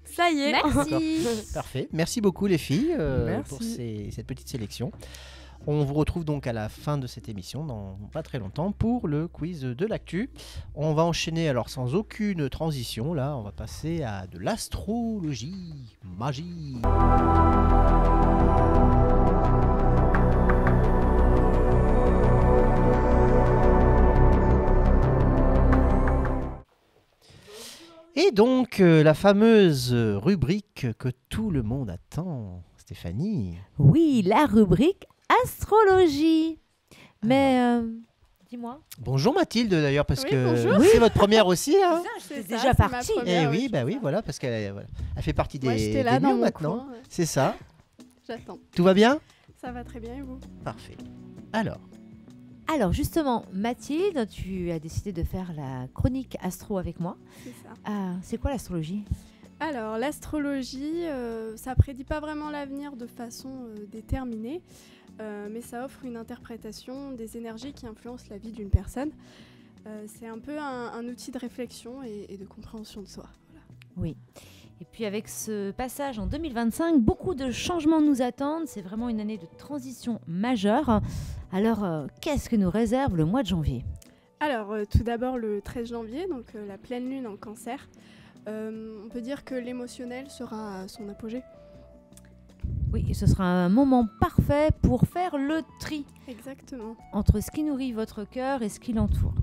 S12: Ça y est.
S2: Merci. Parfait. Merci beaucoup les filles pour cette petite sélection. On vous retrouve donc à la fin de cette émission, dans pas très longtemps, pour le quiz de l'actu. On va enchaîner alors sans aucune transition. Là, on va passer à de l'astrologie. Magie. Et donc, la fameuse rubrique que tout le monde attend, Stéphanie.
S3: Oui, la rubrique astrologie. Mais dis-moi.
S2: Bonjour Mathilde d'ailleurs, parce que
S3: bonjour.
S2: c'est votre première aussi. Hein.
S3: C'est déjà parti.
S2: Et oui, bah oui, voilà, parce qu'elle elle fait partie des mieux maintenant. C'est ça.
S14: J'attends.
S2: Tout va bien?
S14: Ça va très bien et vous?
S2: Parfait. Alors
S3: justement, Mathilde, tu as décidé de faire la chronique astro avec moi.
S14: C'est ça.
S3: C'est quoi l'astrologie?
S14: Alors, l'astrologie, ça prédit pas vraiment l'avenir de façon déterminée, mais ça offre une interprétation des énergies qui influencent la vie d'une personne. C'est un peu un outil de réflexion et de compréhension de soi. Voilà.
S3: Oui. Et puis avec ce passage en 2025, beaucoup de changements nous attendent. C'est vraiment une année de transition majeure. Alors, qu'est-ce que nous réserve le mois de janvier?
S14: Alors, tout d'abord le 13 janvier, donc la pleine lune en Cancer. On peut dire que l'émotionnel sera à son apogée.
S3: Oui, et ce sera un moment parfait pour faire le tri.
S14: Exactement.
S3: Entre ce qui nourrit votre cœur et ce qui l'entoure.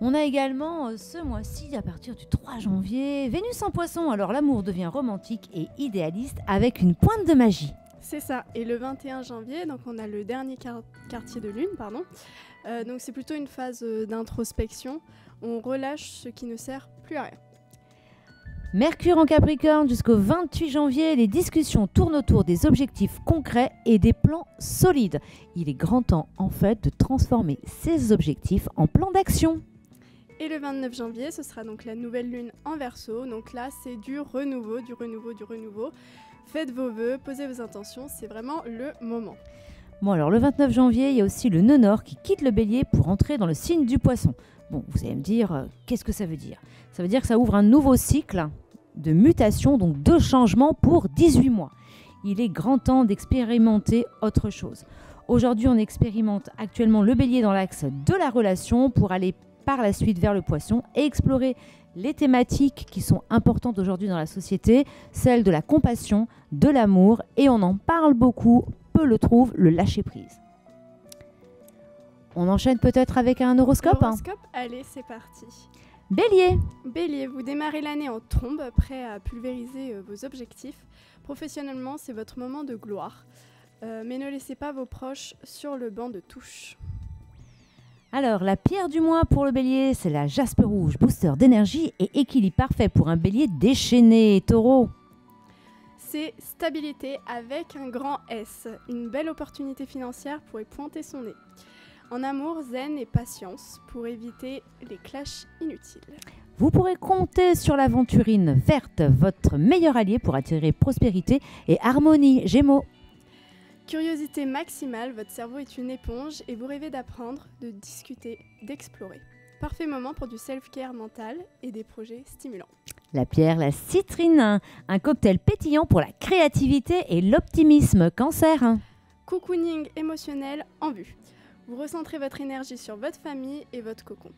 S3: On a également ce mois-ci, à partir du 3 janvier, Vénus en Poisson. Alors l'amour devient romantique et idéaliste avec une pointe de magie.
S14: C'est ça. Et le 21 janvier, donc on a le dernier quartier de lune, pardon. Donc c'est plutôt une phase d'introspection. On relâche ce qui ne sert plus à rien.
S3: Mercure en Capricorne jusqu'au 28 janvier, les discussions tournent autour des objectifs concrets et des plans solides. Il est grand temps en fait de transformer ces objectifs en plans d'action.
S14: Et le 29 janvier, ce sera donc la nouvelle lune en Verseau. Donc là, c'est du renouveau. Faites vos vœux, posez vos intentions, c'est vraiment le moment.
S3: Bon alors le 29 janvier, il y a aussi le nœud nord qui quitte le bélier pour entrer dans le signe du poisson. Bon, vous allez me dire, qu'est-ce que ça veut dire? Ça veut dire que ça ouvre un nouveau cycle de mutation, donc de changement pour 18 mois. Il est grand temps d'expérimenter autre chose. Aujourd'hui, on expérimente actuellement le bélier dans l'axe de la relation pour aller par la suite vers le poisson et explorer les thématiques qui sont importantes aujourd'hui dans la société, celles de la compassion, de l'amour, et on en parle beaucoup, peu le trouvent, le lâcher-prise. On enchaîne peut-être avec un horoscope.
S14: Allez, c'est parti.
S3: Bélier,
S14: vous démarrez l'année en trombe, prêt à pulvériser vos objectifs. Professionnellement, c'est votre moment de gloire. Mais ne laissez pas vos proches sur le banc de touche.
S3: Alors, la pierre du mois pour le bélier, c'est la jaspe rouge, booster d'énergie et équilibre parfait pour un bélier déchaîné. Taureau,
S14: c'est stabilité avec un grand S. Une belle opportunité financière pour y pointer son nez. En amour, zen et patience pour éviter les clashs inutiles.
S3: Vous pourrez compter sur l'aventurine verte, votre meilleur allié pour attirer prospérité et harmonie. Gémeaux,
S14: curiosité maximale, votre cerveau est une éponge et vous rêvez d'apprendre, de discuter, d'explorer. Parfait moment pour du self-care mental et des projets stimulants.
S3: la pierre, la citrine, un cocktail pétillant pour la créativité et l'optimisme. Cancer,
S14: cocooning émotionnel en vue. Vous recentrez votre énergie sur votre famille et votre cocon.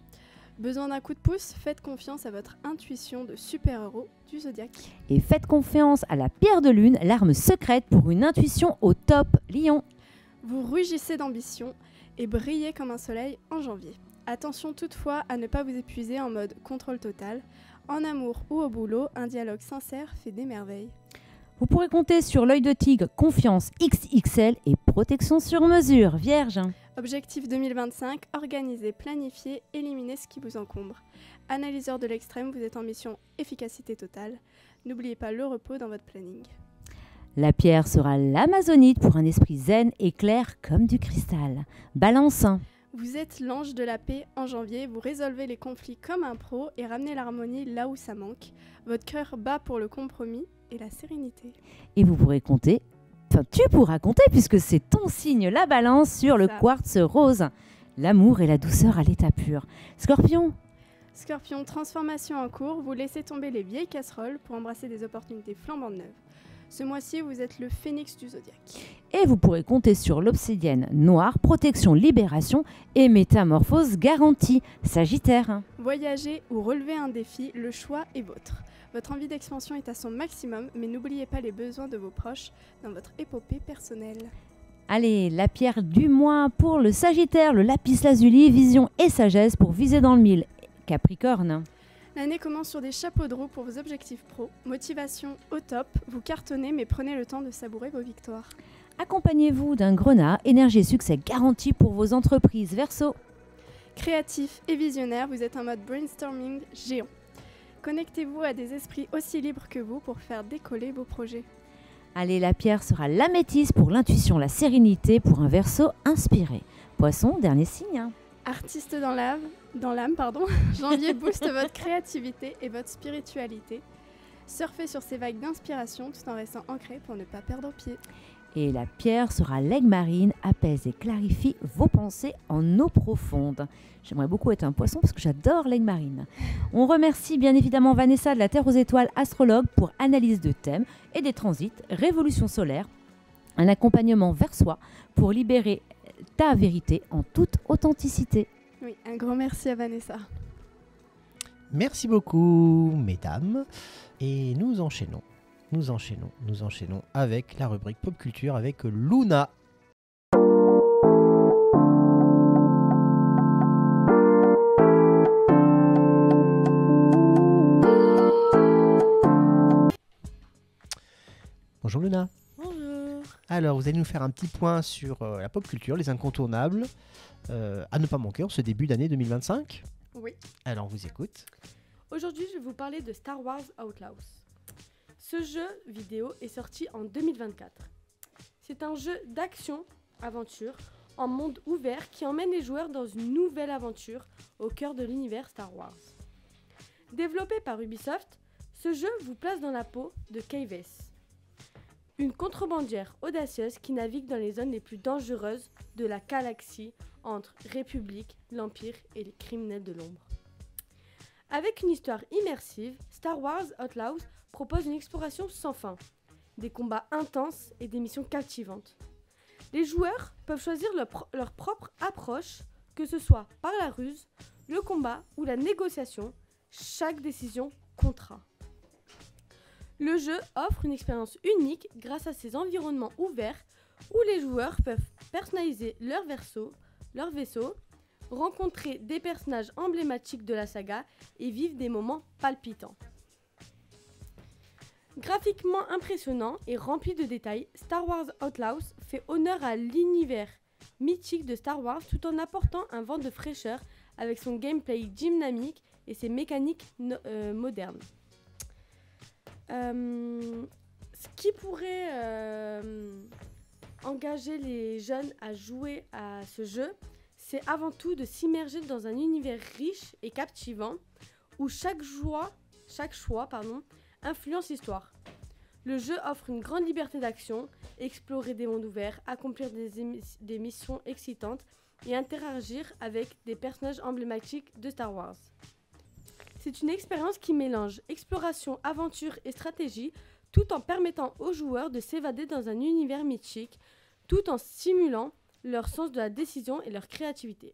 S14: Besoin d'un coup de pouce? Faites confiance à votre intuition de super-héros du zodiaque.
S3: Et faites confiance à la pierre de lune, l'arme secrète pour une intuition au top. Lion,
S14: vous rugissez d'ambition et brillez comme un soleil en janvier. Attention toutefois à ne pas vous épuiser en mode contrôle total. En amour ou au boulot, un dialogue sincère fait des merveilles.
S3: Vous pourrez compter sur l'œil de tigre, confiance XXL et protection sur mesure. Vierge.
S14: Objectif 2025, organisez, planifiez, éliminez ce qui vous encombre. Analyseur de l'extrême, vous êtes en mission efficacité totale. N'oubliez pas le repos dans votre planning.
S3: La pierre sera l'amazonite pour un esprit zen et clair comme du cristal. Balance.
S14: Vous êtes l'ange de la paix en janvier, vous résolvez les conflits comme un pro et ramenez l'harmonie là où ça manque. Votre cœur bat pour le compromis et la sérénité.
S3: Et vous pourrez compter, enfin tu pourras compter puisque c'est ton signe, la balance, sur le quartz rose. L'amour et la douceur à l'état pur. Scorpion.
S14: Scorpion, transformation en cours, vous laissez tomber les vieilles casseroles pour embrasser des opportunités flambantes neuves. Ce mois-ci, vous êtes le phénix du zodiaque.
S3: Et vous pourrez compter sur l'obsidienne noire, protection, libération et métamorphose garantie. Sagittaire.
S14: Voyager ou relever un défi, le choix est vôtre. Votre envie d'expansion est à son maximum, mais n'oubliez pas les besoins de vos proches dans votre épopée personnelle.
S3: Allez, la pierre du mois pour le Sagittaire, le lapis lazuli, vision et sagesse pour viser dans le mille. Capricorne.
S14: L'année commence sur des chapeaux de roue pour vos objectifs pro. Motivation au top, vous cartonnez mais prenez le temps de savourer vos victoires.
S3: Accompagnez-vous d'un grenat, énergie et succès garantis pour vos entreprises. Verseau.
S14: Créatif et visionnaire, vous êtes en mode brainstorming géant. Connectez-vous à des esprits aussi libres que vous pour faire décoller vos projets.
S3: Allez, la pierre sera l'améthyste pour l'intuition, la sérénité pour un Verseau inspiré. Poisson, dernier signe.
S14: Artiste dans l'âme, janvier booste votre créativité et votre spiritualité. Surfez sur ces vagues d'inspiration tout en restant ancré pour ne pas perdre pied.
S3: Et la pierre sera l'aigle marine, apaise et clarifie vos pensées en eau profonde. J'aimerais beaucoup être un poisson parce que j'adore l'aigle marine. On remercie bien évidemment Vanessa de la Terre aux Étoiles, astrologue, pour analyse de thèmes et des transits, révolution solaire, un accompagnement vers soi pour libérer ta vérité en toute authenticité.
S14: Oui, un grand merci à Vanessa.
S2: Merci beaucoup, mesdames. Et nous enchaînons avec la rubrique Pop Culture avec Luna. Bonjour Luna.
S8: Bonjour.
S2: Alors, vous allez nous faire un petit point sur la pop culture, les incontournables, à ne pas manquer en ce début d'année 2025.
S15: Oui.
S2: Alors, on vous écoute.
S15: Aujourd'hui, je vais vous parler de Star Wars Outlaws. Ce jeu vidéo est sorti en 2024. C'est un jeu d'action-aventure en monde ouvert qui emmène les joueurs dans une nouvelle aventure au cœur de l'univers Star Wars. Développé par Ubisoft, ce jeu vous place dans la peau de Kay Vess, une contrebandière audacieuse qui navigue dans les zones les plus dangereuses de la galaxie entre République, l'Empire et les criminels de l'ombre. Avec une histoire immersive, Star Wars Outlaws propose une exploration sans fin, des combats intenses et des missions captivantes. Les joueurs peuvent choisir leur propre approche, que ce soit par la ruse, le combat ou la négociation, chaque décision comptera. Le jeu offre une expérience unique grâce à ses environnements ouverts où les joueurs peuvent personnaliser leur vaisseau, rencontrer des personnages emblématiques de la saga et vivre des moments palpitants. Graphiquement impressionnant et rempli de détails, Star Wars Outlaws fait honneur à l'univers mythique de Star Wars tout en apportant un vent de fraîcheur avec son gameplay dynamique et ses mécaniques modernes. Ce qui pourrait engager les jeunes à jouer à ce jeu, c'est avant tout de s'immerger dans un univers riche et captivant où chaque choix influence l'histoire. Le jeu offre une grande liberté d'action, explorer des mondes ouverts, accomplir des missions excitantes et interagir avec des personnages emblématiques de Star Wars. C'est une expérience qui mélange exploration, aventure et stratégie, tout en permettant aux joueurs de s'évader dans un univers mythique, tout en stimulant leur sens de la décision et leur créativité.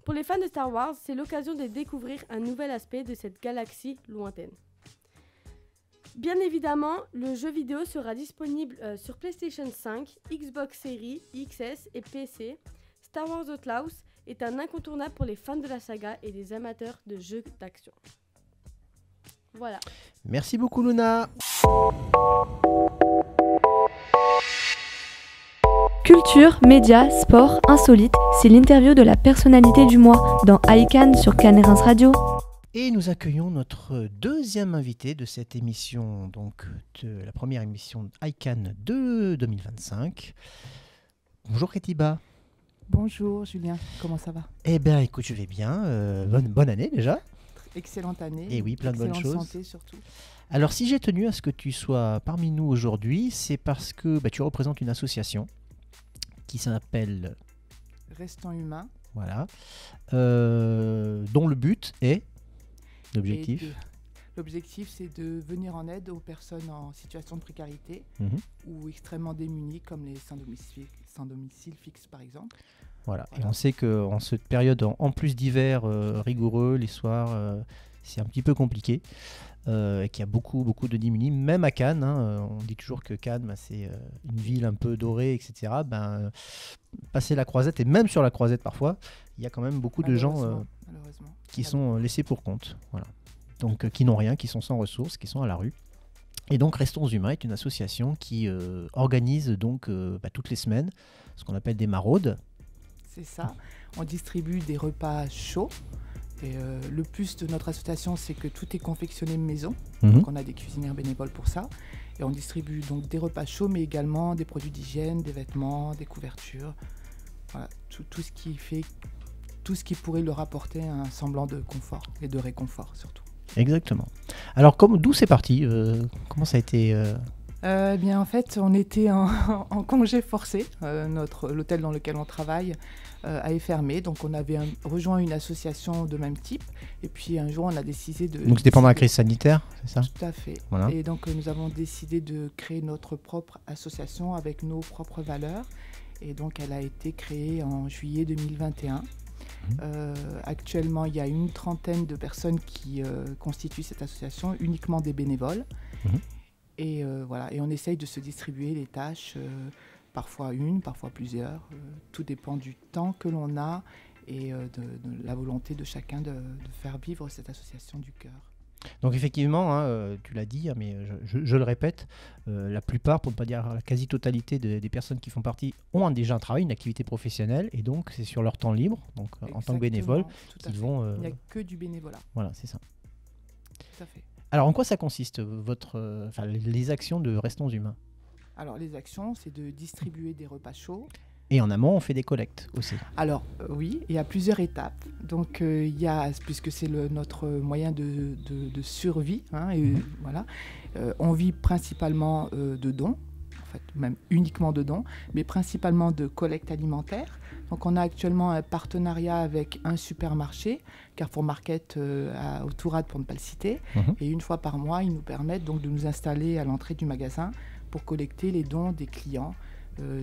S15: Pour les fans de Star Wars, c'est l'occasion de découvrir un nouvel aspect de cette galaxie lointaine. Bien évidemment, le jeu vidéo sera disponible sur PlayStation 5, Xbox Series, XS et PC. Star Wars Outlaws est un incontournable pour les fans de la saga et les amateurs de jeux d'action. Voilà.
S2: Merci beaucoup Luna.
S16: Culture, médias, sport, insolite, c'est l'interview de la personnalité du mois dans iCan sur Cannes Reims Radio.
S2: Et nous accueillons notre deuxième invité de cette émission, donc de la première émission iCan de 2025. Bonjour Ketiba.
S17: Bonjour Julien, comment ça va?
S2: Eh bien écoute, je vais bien. Bonne année déjà.
S17: Excellente année.
S2: Et oui, plein de bonnes choses.
S17: Santé surtout.
S2: Alors si j'ai tenu à ce que tu sois parmi nous aujourd'hui, c'est parce que tu représentes une association qui s'appelle
S17: Restons humains.
S2: Voilà. Dont le but est,
S17: l'objectif c'est de venir en aide aux personnes en situation de précarité ou extrêmement démunies comme les sans domicile fixe par exemple.
S2: Voilà. Et on sait qu'en cette période, en plus d'hiver rigoureux, les soirs, c'est un petit peu compliqué. Et qu'il y a beaucoup de démunis, même à Cannes. On dit toujours que Cannes, c'est une ville un peu dorée, etc. Passer la Croisette, et même sur la Croisette parfois, il y a quand même beaucoup de gens qui sont laissés pour compte. Voilà. Donc, qui n'ont rien, qui sont sans ressources, qui sont à la rue. Et donc, Restons Humains est une association qui organise donc toutes les semaines ce qu'on appelle des maraudes.
S17: C'est ça. On distribue des repas chauds. Et le plus de notre association, c'est que tout est confectionné maison. Donc on a des cuisinières bénévoles pour ça. Et on distribue donc des repas chauds, mais également des produits d'hygiène, des vêtements, des couvertures. Voilà, tout ce qui pourrait leur apporter un semblant de confort et de réconfort surtout.
S2: Exactement. Alors d'où c'est parti Comment ça a été
S17: bien en fait, on était en congé forcé. L'hôtel dans lequel on travaille a fermé, donc on avait rejoint une association de même type. Et puis un jour, on a décidé de...
S2: Donc c'était pendant la crise sanitaire, c'est ça?
S17: Tout à fait. Voilà. Et donc nous avons décidé de créer notre propre association avec nos propres valeurs. Et donc elle a été créée en juillet 2021. Actuellement, il y a une trentaine de personnes qui constituent cette association, uniquement des bénévoles. Et voilà, et on essaye de se distribuer les tâches, parfois une, parfois plusieurs. Tout dépend du temps que l'on a et de la volonté de chacun de faire vivre cette association du cœur.
S2: Donc effectivement, tu l'as dit, mais je le répète, la plupart, pour ne pas dire la quasi-totalité des personnes qui font partie ont déjà un travail, une activité professionnelle, et donc c'est sur leur temps libre, donc en tant que bénévole, qu'ils vont...
S17: Il n'y a que du bénévolat.
S2: Voilà, c'est ça.
S17: Tout à fait.
S2: Alors en quoi ça consiste, les actions de Restons Humains? Alors
S17: les actions, c'est de distribuer des repas chauds.
S2: Et en amont, on fait des collectes aussi.
S17: Alors oui, il y a plusieurs étapes. Donc puisque c'est notre moyen de survie, voilà, on vit principalement de dons, en fait même uniquement de dons, mais principalement de collecte alimentaire. Donc on a actuellement un partenariat avec un supermarché, Carrefour Market au Tourade pour ne pas le citer. Et une fois par mois, ils nous permettent donc de nous installer à l'entrée du magasin pour collecter les dons des clients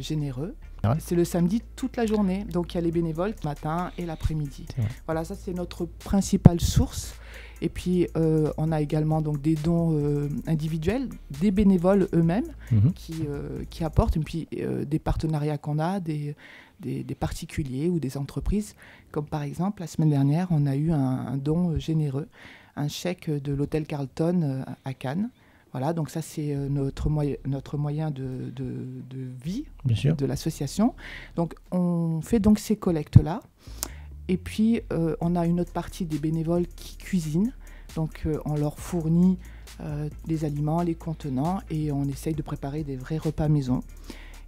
S17: généreux. C'est le samedi toute la journée, donc il y a les bénévoles le matin et l'après-midi. Voilà, ça c'est notre principale source. Et puis on a également donc des dons individuels, des bénévoles eux-mêmes qui apportent, et puis des partenariats qu'on a, des particuliers ou des entreprises, comme par exemple la semaine dernière on a eu un don généreux, un chèque de l'hôtel Carlton à Cannes. Voilà, donc ça c'est notre moyen de vie de l'association. Donc on fait donc ces collectes-là. Et puis on a une autre partie des bénévoles qui cuisinent. Donc on leur fournit les aliments, les contenants, et on essaye de préparer des vrais repas maison.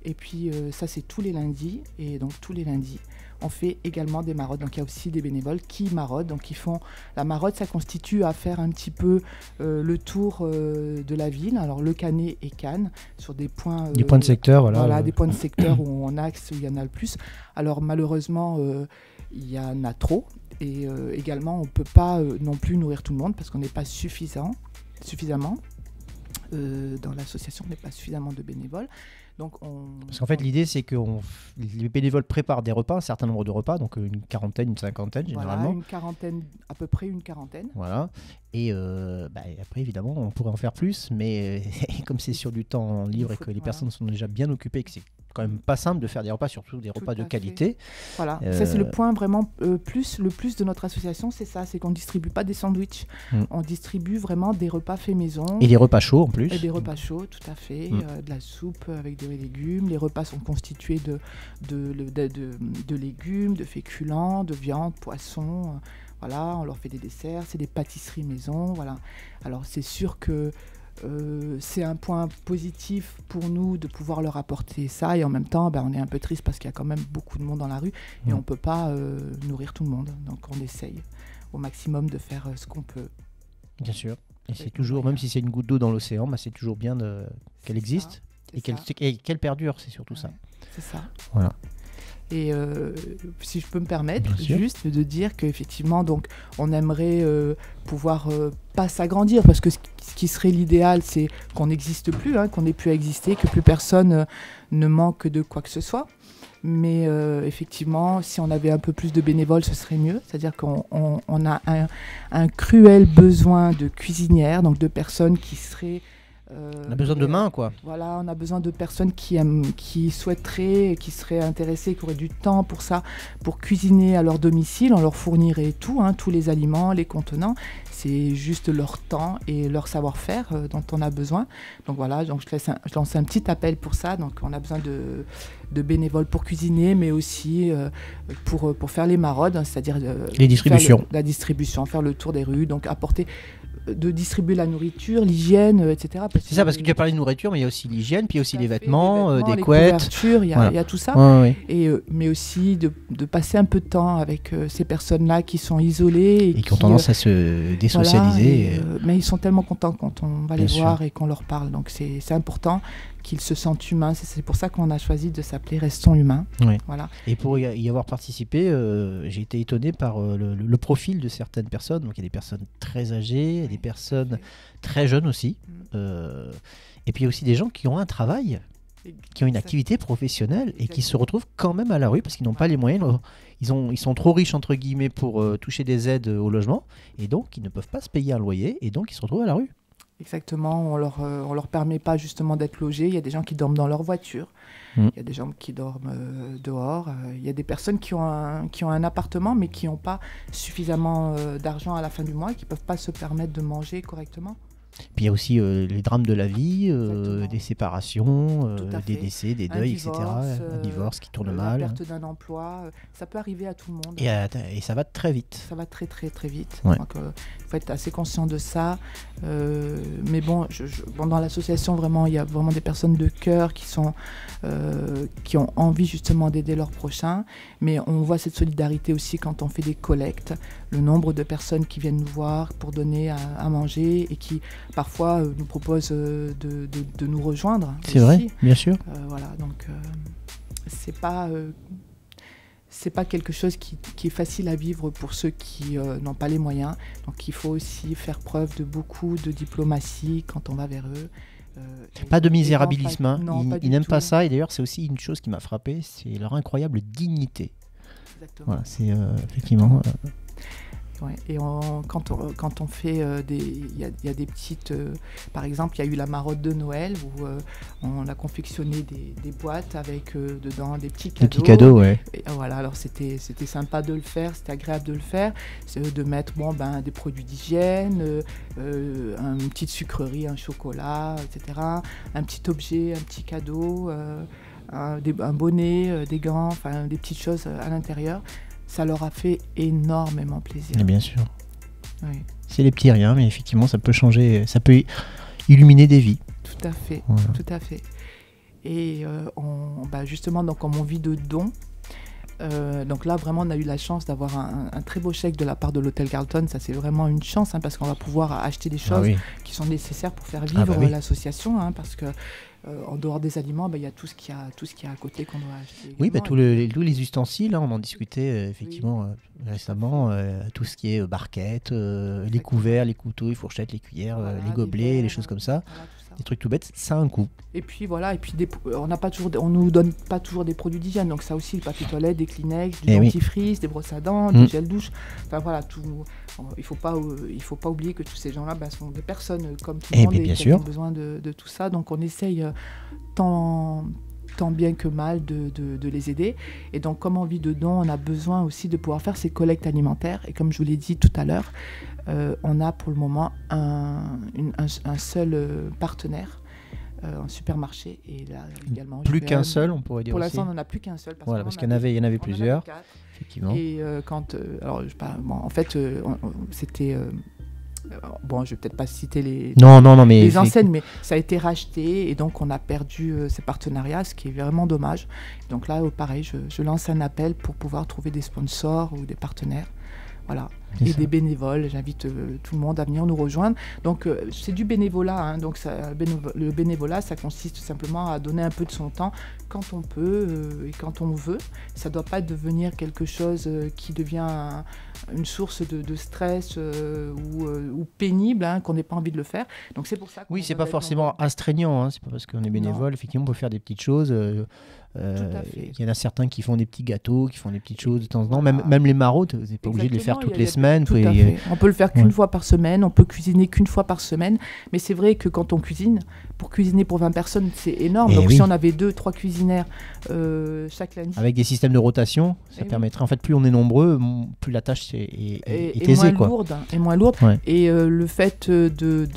S17: Et puis ça c'est tous les lundis. Et donc tous les lundis, on fait également des maraudes. Donc il y a aussi des bénévoles qui maraudent. Donc ils font la maraude, ça constitue à faire un petit peu le tour de la ville. Alors Le Canet et Cannes, sur des points...
S2: des points de secteur, voilà.
S17: Voilà, des points de secteur où on axe, où il y en a le plus. Alors malheureusement, il y en a trop. Et également, on ne peut pas non plus nourrir tout le monde parce qu'on n'est pas suffisamment. Dans l'association, on n'est pas suffisamment de bénévoles. Donc
S2: parce qu'en fait, l'idée, c'est que les bénévoles préparent des repas, un certain nombre de repas, donc une quarantaine, une cinquantaine généralement.
S17: Voilà, une quarantaine, à peu près une quarantaine.
S2: Voilà. Et après, évidemment, on pourrait en faire plus, mais comme c'est sur du temps libre et que les personnes sont déjà bien occupées, que c'est quand même pas simple de faire des repas, surtout des repas de qualité.
S17: Voilà, ça c'est le point vraiment le plus de notre association, c'est ça, c'est qu'on ne distribue pas des sandwichs, on distribue vraiment des repas faits maison.
S2: Et des repas chauds en plus.
S17: Et des repas chauds, tout à fait, de la soupe avec des légumes. Les repas sont constitués de légumes, de féculents, de viande, poisson. Voilà, on leur fait des desserts, c'est des pâtisseries maison. Voilà. Alors c'est sûr que c'est un point positif pour nous de pouvoir leur apporter ça, et en même temps on est un peu triste parce qu'il y a quand même beaucoup de monde dans la rue et on ne peut pas nourrir tout le monde, donc on essaye au maximum de faire ce qu'on peut.
S2: Bien sûr, et c'est toujours, même si c'est une goutte d'eau dans l'océan, c'est toujours bien qu'elle existe et qu'elle perdure, c'est surtout ça.
S17: C'est ça.
S2: Voilà.
S17: Et si je peux me permettre juste de dire qu'effectivement, donc, on aimerait pouvoir pas s'agrandir, parce que ce qui serait l'idéal, c'est qu'on n'existe plus, qu'on n'ait plus à exister, que plus personne ne manque de quoi que ce soit. Mais effectivement, si on avait un peu plus de bénévoles, ce serait mieux. C'est-à-dire qu'on a un cruel besoin de cuisinières, donc de personnes qui seraient...
S2: on a besoin de mains, quoi.
S17: Voilà, on a besoin de personnes qui souhaiteraient, qui seraient intéressées, qui auraient du temps pour ça, pour cuisiner à leur domicile. On leur fournirait tout, tous les aliments, les contenants. C'est juste leur temps et leur savoir-faire dont on a besoin. Donc voilà, donc je lance un petit appel pour ça. Donc on a besoin de bénévoles pour cuisiner, mais aussi pour faire les maraudes, c'est-à-dire
S2: les distributions.
S17: La distribution, faire le tour des rues, donc apporter... de distribuer la nourriture, l'hygiène, etc.
S2: C'est ça, parce que tu as parlé de nourriture, mais il y a aussi l'hygiène, puis il y a aussi les vêtements, des couettes.
S17: Il y a tout ça.
S2: Ouais.
S17: Mais aussi de passer un peu de temps avec ces personnes-là qui sont isolées.
S2: Et qui ont tendance à se désocialiser.
S17: Voilà, mais ils sont tellement contents quand on va les voir et qu'on leur parle. Donc c'est important qu'ils se sentent humains. C'est pour ça qu'on a choisi de s'appeler Restons Humains.
S2: Oui.
S17: Voilà.
S2: Et pour y avoir participé, j'ai été étonné par le profil de certaines personnes. Donc il y a des personnes très âgées, des personnes très jeunes aussi. Et puis il y a aussi des gens qui ont un travail, qui ont une activité professionnelle et qui se retrouvent quand même à la rue parce qu'ils n'ont pas les moyens. Ils sont trop riches, entre guillemets, pour toucher des aides au logement. Et donc ils ne peuvent pas se payer un loyer. Et donc ils se retrouvent à la rue.
S17: Exactement, on leur permet pas justement d'être logés. Il y a des gens qui dorment dans leur voiture, il y a des gens qui dorment dehors, il y a des personnes qui ont un appartement mais qui n'ont pas suffisamment d'argent à la fin du mois et qui ne peuvent pas se permettre de manger correctement.
S2: Puis il y a aussi les drames de la vie, des séparations, des décès, des deuils, etc. Un divorce qui tourne mal.
S17: La perte d'un emploi, ça peut arriver à tout le monde.
S2: Et ça va très vite.
S17: Ça va très très très vite.
S2: Ouais.
S17: Donc il faut être assez conscient de ça. Mais bon, dans l'association, vraiment, il y a vraiment des personnes de cœur qui ont envie justement d'aider leurs prochains. Mais on voit cette solidarité aussi quand on fait des collectes. Le nombre de personnes qui viennent nous voir pour donner à manger et qui parfois nous proposent de nous rejoindre.
S2: C'est vrai, bien sûr.
S17: Voilà, donc c'est pas quelque chose qui est facile à vivre pour ceux qui n'ont pas les moyens. Donc il faut aussi faire preuve de beaucoup de diplomatie quand on va vers eux.
S2: Pas de misérabilisme, ils n'aiment pas
S17: tout.
S2: ça. Et d'ailleurs, c'est aussi une chose qui m'a frappé, c'est leur incroyable dignité.
S17: Exactement.
S2: Voilà, c'est effectivement...
S17: Ouais. Et quand on fait il y a des petites... par exemple, il y a eu la maraude de Noël où on a confectionné des boîtes avec dedans des petits cadeaux.
S2: Des petits cadeaux, ouais.
S17: Et, voilà, alors c'était sympa de le faire, c'était agréable de le faire, de mettre des produits d'hygiène, une petite sucrerie, un chocolat, etc. Un petit objet, un petit cadeau, un bonnet, des gants, enfin des petites choses à l'intérieur. Ça leur a fait énormément plaisir.
S2: Et bien sûr.
S17: Oui.
S2: C'est les petits riens, mais effectivement, ça peut changer, ça peut illuminer des vies.
S17: Tout à fait,
S2: voilà.
S17: Tout à fait. Et justement, donc, comme on vit de dons, donc là, vraiment, on a eu la chance d'avoir un très beau chèque de la part de l'Hôtel Carlton. Ça, c'est vraiment une chance, parce qu'on va pouvoir acheter des choses qui sont nécessaires pour faire vivre l'association, parce que en dehors des aliments, il y a tout ce qu'il y a à côté qu'on doit acheter.
S2: Oui, tous les ustensiles, on en discutait effectivement récemment, tout ce qui est barquettes, les couverts, les couteaux, les fourchettes, les cuillères, les gobelets, les choses comme ça. Voilà, des trucs tout bêtes, ça a un coût.
S17: Et puis voilà, on nous donne pas toujours des produits d'hygiène, donc ça aussi, le papier toilette, des Kleenex, du dentifrice, des brosses à dents, du gel douche. Enfin voilà, tout. Il faut pas oublier que tous ces gens-là sont des personnes comme tout le monde et qui ont besoin de tout ça. Donc on essaye tant tant bien que mal de les aider. Et donc, comme on vit de dons, on a besoin aussi de pouvoir faire ces collectes alimentaires. Et comme je vous l'ai dit tout à l'heure, on a pour le moment un seul partenaire. En supermarché et là également.
S2: Plus qu'un seul, on pourrait dire.
S17: Pour
S2: aussi.
S17: l'instant, on n'en a plus qu'un seul.
S2: Voilà, parce qu'il y en avait plusieurs. Effectivement.
S17: Et en fait, c'était. Bon, je vais peut-être pas citer les enseignes, mais ça a été racheté et donc on a perdu ces partenariats, ce qui est vraiment dommage. Donc là, pareil, je lance un appel pour pouvoir trouver des sponsors ou des partenaires. Voilà. Et des bénévoles, j'invite tout le monde à venir nous rejoindre. Donc c'est du bénévolat, hein. Donc le bénévolat, ça consiste simplement à donner un peu de son temps quand on peut et quand on veut. Ça ne doit pas devenir quelque chose qui devient une source de stress ou pénible, hein, qu'on n'ait pas envie de le faire. Donc c'est pour ça.
S2: Oui, c'est pas forcément astreignant, hein. C'est pas parce qu'on est bénévole, effectivement, on peut faire des petites choses. Il y en a certains qui font des petits gâteaux, qui font des petites choses de temps en temps. Même les maraudes, vous n'êtes pas obligé de les faire toutes les semaines.
S17: On peut le faire qu'une fois par semaine, on peut cuisiner qu'une fois par semaine. Mais c'est vrai que quand on cuisine, pour cuisiner pour 20 personnes, c'est énorme. Donc si on avait 2-3 cuisinières chaque lundi.
S2: Avec des systèmes de rotation, ça permettrait, en fait, plus on est nombreux, plus la tâche est aisée.
S17: Moins lourde. Ouais. Et le fait de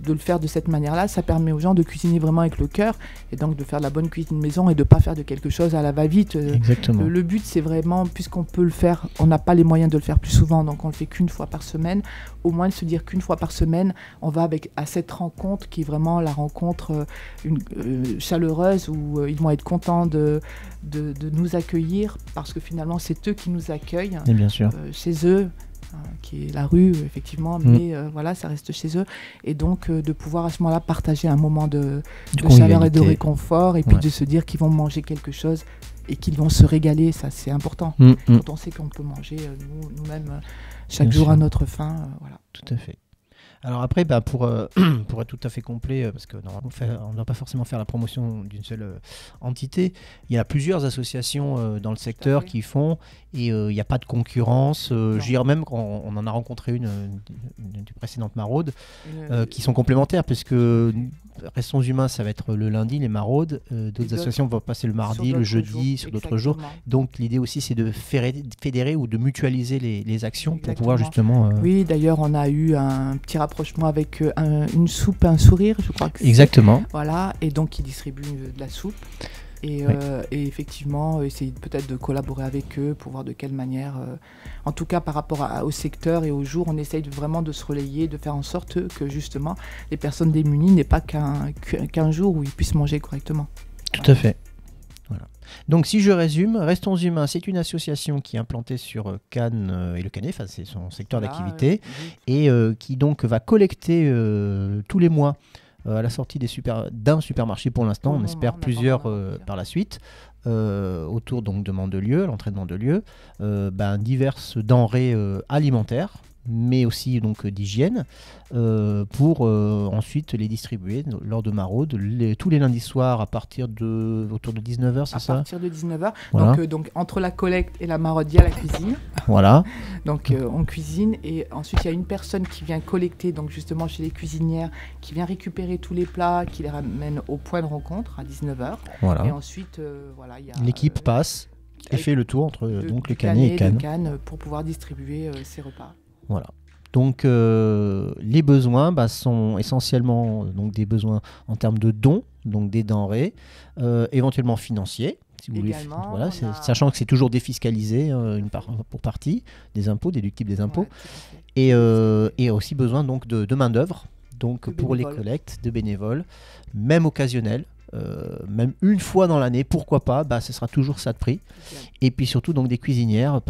S17: le faire de cette manière-là, ça permet aux gens de cuisiner vraiment avec le cœur et donc de faire de la bonne cuisine maison et de ne pas faire de quelque chose à la va-vite.
S2: Exactement.
S17: Le but, c'est vraiment, puisqu'on peut le faire, on n'a pas les moyens de le faire plus souvent, donc on le fait qu'une fois par semaine, au moins de se dire qu'une fois par semaine, on va à cette rencontre qui est vraiment la rencontre chaleureuse où ils vont être contents de nous accueillir parce que finalement, c'est eux qui nous accueillent
S2: bien sûr.
S17: Chez eux. Qui est la rue, effectivement, mais voilà, ça reste chez eux. Et donc, de pouvoir à ce moment-là partager un moment de chaleur et de réconfort, et puis de se dire qu'ils vont manger quelque chose et qu'ils vont se régaler, ça c'est important. Quand on sait qu'on peut manger nous-mêmes chaque jour à notre faim. Voilà.
S2: Tout à fait. Alors après, pour être tout à fait complet, parce que normalement on ne doit pas forcément faire la promotion d'une seule entité, il y a plusieurs associations dans le secteur qui font, et il n'y a pas de concurrence. Je dirais même qu'on en a rencontré une du précédente maraude, qui sont complémentaires, puisque Restons Humains, ça va être le lundi, les maraudes. D'autres associations vont passer le mardi, le jeudi, sur d'autres jours. Donc l'idée aussi, c'est de fédérer ou de mutualiser les actions pour pouvoir justement...
S17: Oui, d'ailleurs, on a eu un petit rapprochement avec une soupe, un sourire, je crois que c'est.
S2: Exactement.
S17: Voilà, et donc ils distribuent de la soupe. Et effectivement, essayer peut-être de collaborer avec eux pour voir de quelle manière, en tout cas par rapport au secteur et au jour, on essaye vraiment de se relayer, de faire en sorte que justement les personnes démunies n'aient pas qu'un jour où ils puissent manger correctement.
S2: Tout à fait. Voilà. Donc si je résume, Restons Humains, c'est une association qui est implantée sur Cannes et le Canet, enfin c'est son secteur d'activité, et qui donc va collecter tous les mois à la sortie d'un supermarché pour l'instant, on espère plusieurs par la suite, autour donc de Mandelieu, l'entrée de Mandelieu, diverses denrées alimentaires, mais aussi donc d'hygiène, pour ensuite les distribuer lors de maraudes tous les lundis soirs à partir autour de 19h, c'est ça ?
S17: À partir de 19h,
S2: voilà.
S17: donc entre la collecte et la maraude, il y a la cuisine.
S2: Voilà.
S17: Donc on cuisine et ensuite il y a une personne qui vient collecter, donc justement chez les cuisinières, qui vient récupérer tous les plats, qui les ramène au point de rencontre à 19h.
S2: Voilà.
S17: Et ensuite, il y a...
S2: L'équipe passe et fait le tour entre donc le Canet et Cannes
S17: pour pouvoir distribuer ces repas.
S2: Voilà. Donc les besoins sont essentiellement donc, des besoins en termes de dons, donc des denrées, éventuellement financiers, si vous voulez. Voilà, sachant que c'est toujours défiscalisé pour partie, des impôts, déductibles des impôts, et aussi besoin donc de main-d'œuvre, donc pour les collectes, de bénévoles, même occasionnels. Même une fois dans l'année, pourquoi pas, ce sera toujours ça de prix. Et puis surtout donc des cuisinières,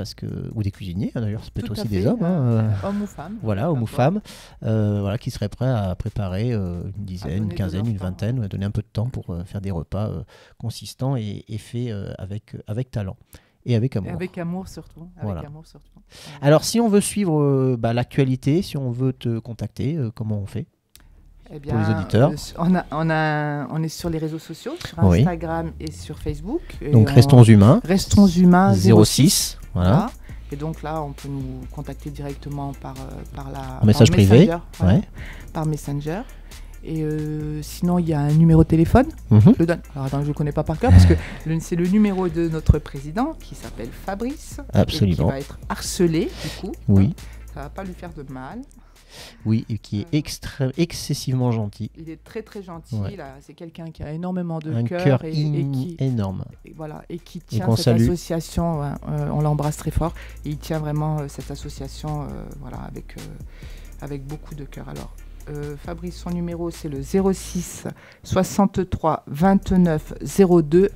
S2: ou des cuisiniers d'ailleurs, ça peut être aussi des hommes,
S17: hommes ou femmes.
S2: Voilà, hommes ou femmes, qui seraient prêts à préparer une dizaine, une quinzaine, une vingtaine, donner un peu de temps pour faire des repas consistants et faits avec talent. Et avec amour.
S17: Et avec amour surtout.
S2: Voilà. Alors si on veut suivre l'actualité, si on veut te contacter, comment on fait ?
S17: Eh bien,
S2: pour les auditeurs.
S17: On est sur les réseaux sociaux, sur Instagram et sur Facebook.
S2: Donc Restons Humains.
S17: Restons Humains
S2: 06. Voilà.
S17: Et donc là, on peut nous contacter directement par
S2: message privé.
S17: Par Messenger. Et sinon, il y a un numéro de téléphone.
S2: Mhm.
S17: Je le donne. Alors attends, je ne le connais pas par cœur parce que c'est le numéro de notre président qui s'appelle Fabrice.
S2: Absolument.
S17: Et qui va être harcelé, du coup.
S2: Oui.
S17: Ça ne va pas lui faire de mal.
S2: Oui, et qui est excessivement gentil.
S17: Il est très très gentil.
S2: Ouais.
S17: Là, c'est quelqu'un qui a énormément de
S2: Un
S17: cœur
S2: cœur
S17: et qui
S2: énorme.
S17: Et voilà, et qui
S2: Et
S17: tient
S2: qu'on
S17: cette
S2: salue.
S17: association. Ouais, on l'embrasse très fort. Et il tient vraiment cette association, voilà, avec beaucoup de cœur. Alors, Fabrice, son numéro, c'est le 06 63 29 02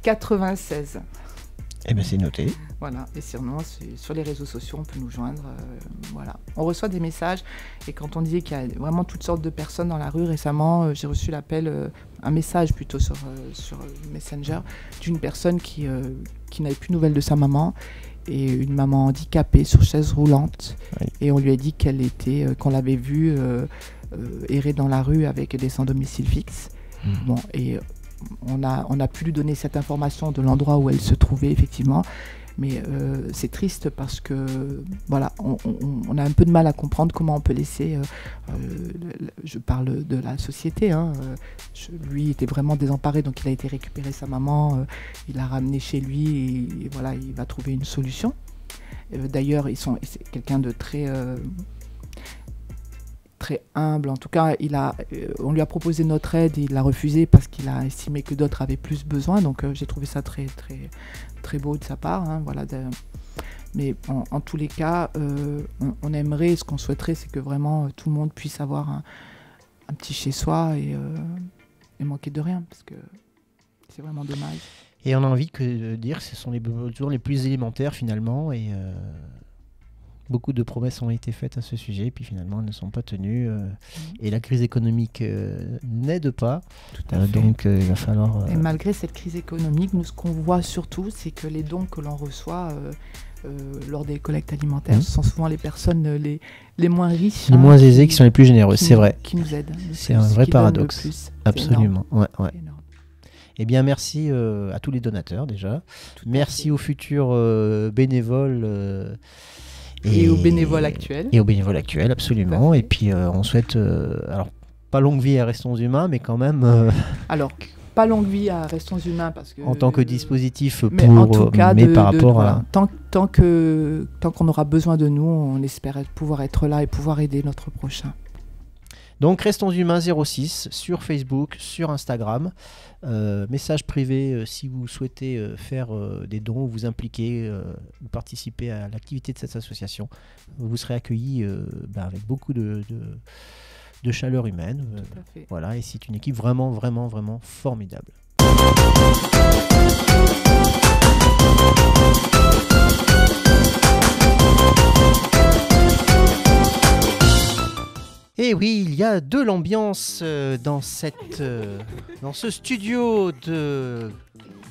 S17: 96.
S2: Eh bien, c'est noté.
S17: Voilà, et sinon, sur les réseaux sociaux, on peut nous joindre. Voilà. On reçoit des messages, et quand on disait qu'il y a vraiment toutes sortes de personnes dans la rue, récemment, j'ai reçu l'appel, un message plutôt sur Messenger, d'une personne qui n'avait plus de nouvelles de sa maman, et une maman handicapée sur chaise roulante, oui. Et on lui a dit qu'on l'avait vue errer dans la rue avec des sans domicile fixe. Bon, et on a pu lui donner cette information de l'endroit où elle se trouvait effectivement, mais c'est triste parce que voilà, on a un peu de mal à comprendre comment on peut laisser, je parle de la société, hein, lui était vraiment désemparé, donc il a été récupérer sa maman, il l'a ramené chez lui et voilà, il va trouver une solution. D'ailleurs, c'est quelqu'un de très humble. En tout cas, on lui a proposé notre aide et il l'a refusé parce qu'il a estimé que d'autres avaient plus besoin. Donc j'ai trouvé ça très, très, très beau de sa part. Hein, voilà, mais en tous les cas, on aimerait, ce qu'on souhaiterait, c'est que vraiment tout le monde puisse avoir un petit chez-soi et manquer de rien, parce que c'est vraiment dommage.
S2: Et on a envie de dire que ce sont les besoins les plus élémentaires finalement, et beaucoup de promesses ont été faites à ce sujet, et puis finalement elles ne sont pas tenues, et la crise économique n'aide pas.
S17: Tout à fait.
S2: Donc il va falloir...
S17: Et malgré cette crise économique, nous ce qu'on voit surtout, c'est que les dons que l'on reçoit lors des collectes alimentaires, ce sont souvent les personnes les moins riches,
S2: les moins aisées qui sont les plus généreuses, c'est vrai.
S17: Qui nous aident.
S2: C'est un vrai paradoxe. Absolument. Ouais. Eh bien, merci à tous les donateurs déjà. Merci aux futurs bénévoles.
S17: Et aux bénévoles actuels.
S2: Et aux bénévoles actuels, absolument. Et puis, on souhaite, alors, pas longue vie à Restons Humains, mais quand même...
S17: Alors, pas longue vie à Restons Humains, parce que...
S2: En tant que dispositif
S17: mais en tout cas,
S2: par rapport à...
S17: Tant qu'on aura besoin de nous, on espère pouvoir être là et pouvoir aider notre prochain.
S2: Donc Restons Humains 06 sur Facebook, sur Instagram. Message privé si vous souhaitez faire des dons, vous impliquer ou participer à l'activité de cette association. Vous serez accueillis avec beaucoup de chaleur humaine. Voilà, et c'est une équipe vraiment, vraiment, vraiment formidable. Et oui, il y a de l'ambiance dans ce studio de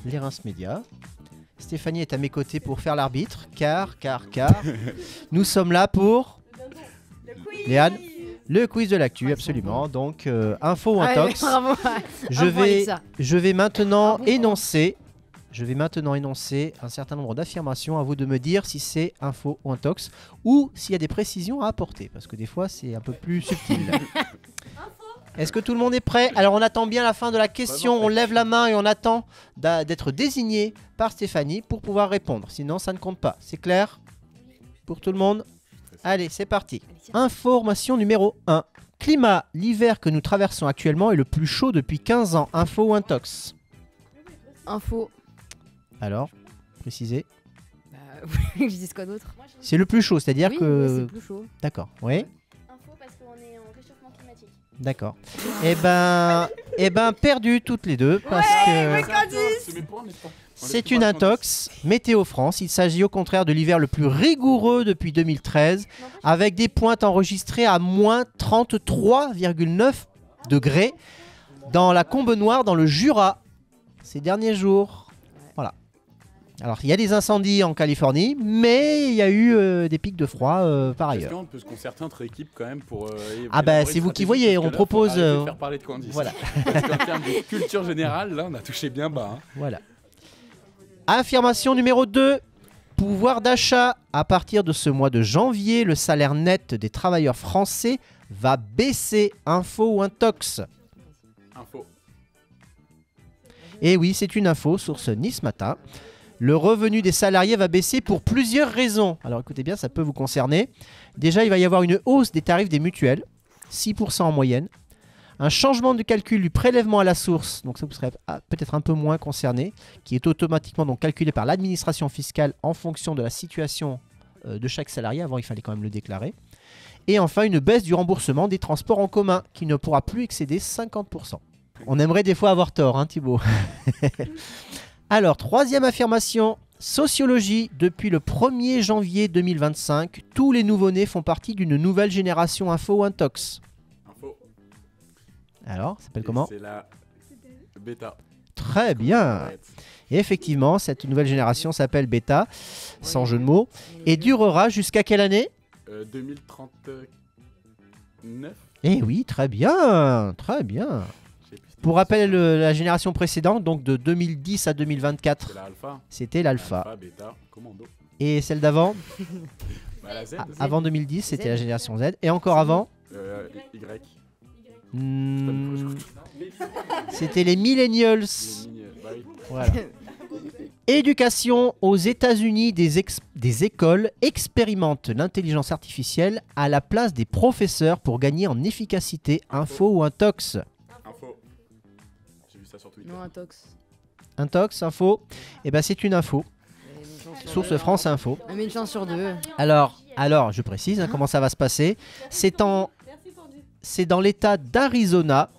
S2: l'Erens Média. Stéphanie est à mes côtés pour faire l'arbitre, car nous sommes là pour... Léane, le quiz de l'actu, absolument. Donc, info ou intox. Je vais maintenant énoncer un certain nombre d'affirmations. À vous de me dire si c'est info ou intox, ou s'il y a des précisions à apporter, parce que des fois c'est un peu plus subtil. Est-ce que tout le monde est prêt? Alors on attend bien la fin de la question, on lève la main et on attend d'être désigné par Stéphanie pour pouvoir répondre. Sinon ça ne compte pas. C'est clair pour tout le monde? Allez, c'est parti. Information numéro 1. Climat, l'hiver que nous traversons actuellement est le plus chaud depuis 15 ans. Info ou intox?
S7: Info.
S2: Alors, précisez.
S7: Je dis quoi d'autre?
S2: C'est le plus chaud, c'est-à-dire que...
S7: Oui, c'est le plus chaud.
S2: D'accord, oui.
S6: Info parce qu'on est en réchauffement climatique.
S2: D'accord. Eh ben, perdu toutes les deux, parce que... C'est une intox. Météo France, il s'agit au contraire de l'hiver le plus rigoureux depuis 2013, avec des pointes enregistrées à moins 33,9 degrés dans la Combe Noire, dans le Jura, ces derniers jours. Voilà. Alors, il y a des incendies en Californie, mais il y a eu des pics de froid par ailleurs.
S10: Est-ce qu'on peut se concerter entre équipes quand même pour...
S2: ah bah c'est vous qui voyez, on propose...
S10: faire parler de Candice.
S2: Voilà.
S10: Parce qu'en termes de culture générale, là, on a touché bien bas. Hein.
S2: Voilà. Affirmation numéro 2. Pouvoir d'achat. À partir de ce mois de janvier, le salaire net des travailleurs français va baisser. Info ou intox?
S10: Info.
S2: Et oui, c'est une info, source Nice Matin. Le revenu des salariés va baisser pour plusieurs raisons. Alors écoutez bien, ça peut vous concerner. Déjà, il va y avoir une hausse des tarifs des mutuelles, 6% en moyenne. Un changement de calcul du prélèvement à la source, donc ça vous serez peut-être un peu moins concerné, qui est automatiquement donc calculé par l'administration fiscale en fonction de la situation de chaque salarié. Avant, il fallait quand même le déclarer. Et enfin, une baisse du remboursement des transports en commun, qui ne pourra plus excéder 50%. On aimerait des fois avoir tort, hein, Thibaut. Alors, troisième affirmation, sociologie. Depuis le 1er janvier 2025, tous les nouveau-nés font partie d'une nouvelle génération info ou intox.
S10: Info.
S2: Alors, ça s'appelle comment?
S10: C'est la bêta.
S2: Très bien. Et effectivement, cette nouvelle génération s'appelle bêta, sans jeu de mots, et durera jusqu'à quelle année?
S10: 2039.
S2: Eh oui, très bien, très bien. Pour rappel, la génération précédente, donc de 2010 à 2024, c'était l'alpha.
S10: Alpha, bêta, commando.
S2: Et celle d'avant?
S10: Bah, la Z.
S2: Avant 2010, c'était la génération Z. Et encore avant?
S10: Y.
S2: C'était les millennials.
S10: Bah oui.
S2: Voilà. Éducation. Aux États-Unis, des écoles expérimentent l'intelligence artificielle à la place des professeurs pour gagner en efficacité. Info ou intox?
S10: Info. J'ai vu ça sur Twitter.
S7: Non, intox.
S2: Intox, info? Eh ben c'est une info. Source France Info.
S7: On met une chance sur deux.
S2: Alors, je précise comment ça va se passer. C'est dans l'état d'Arizona,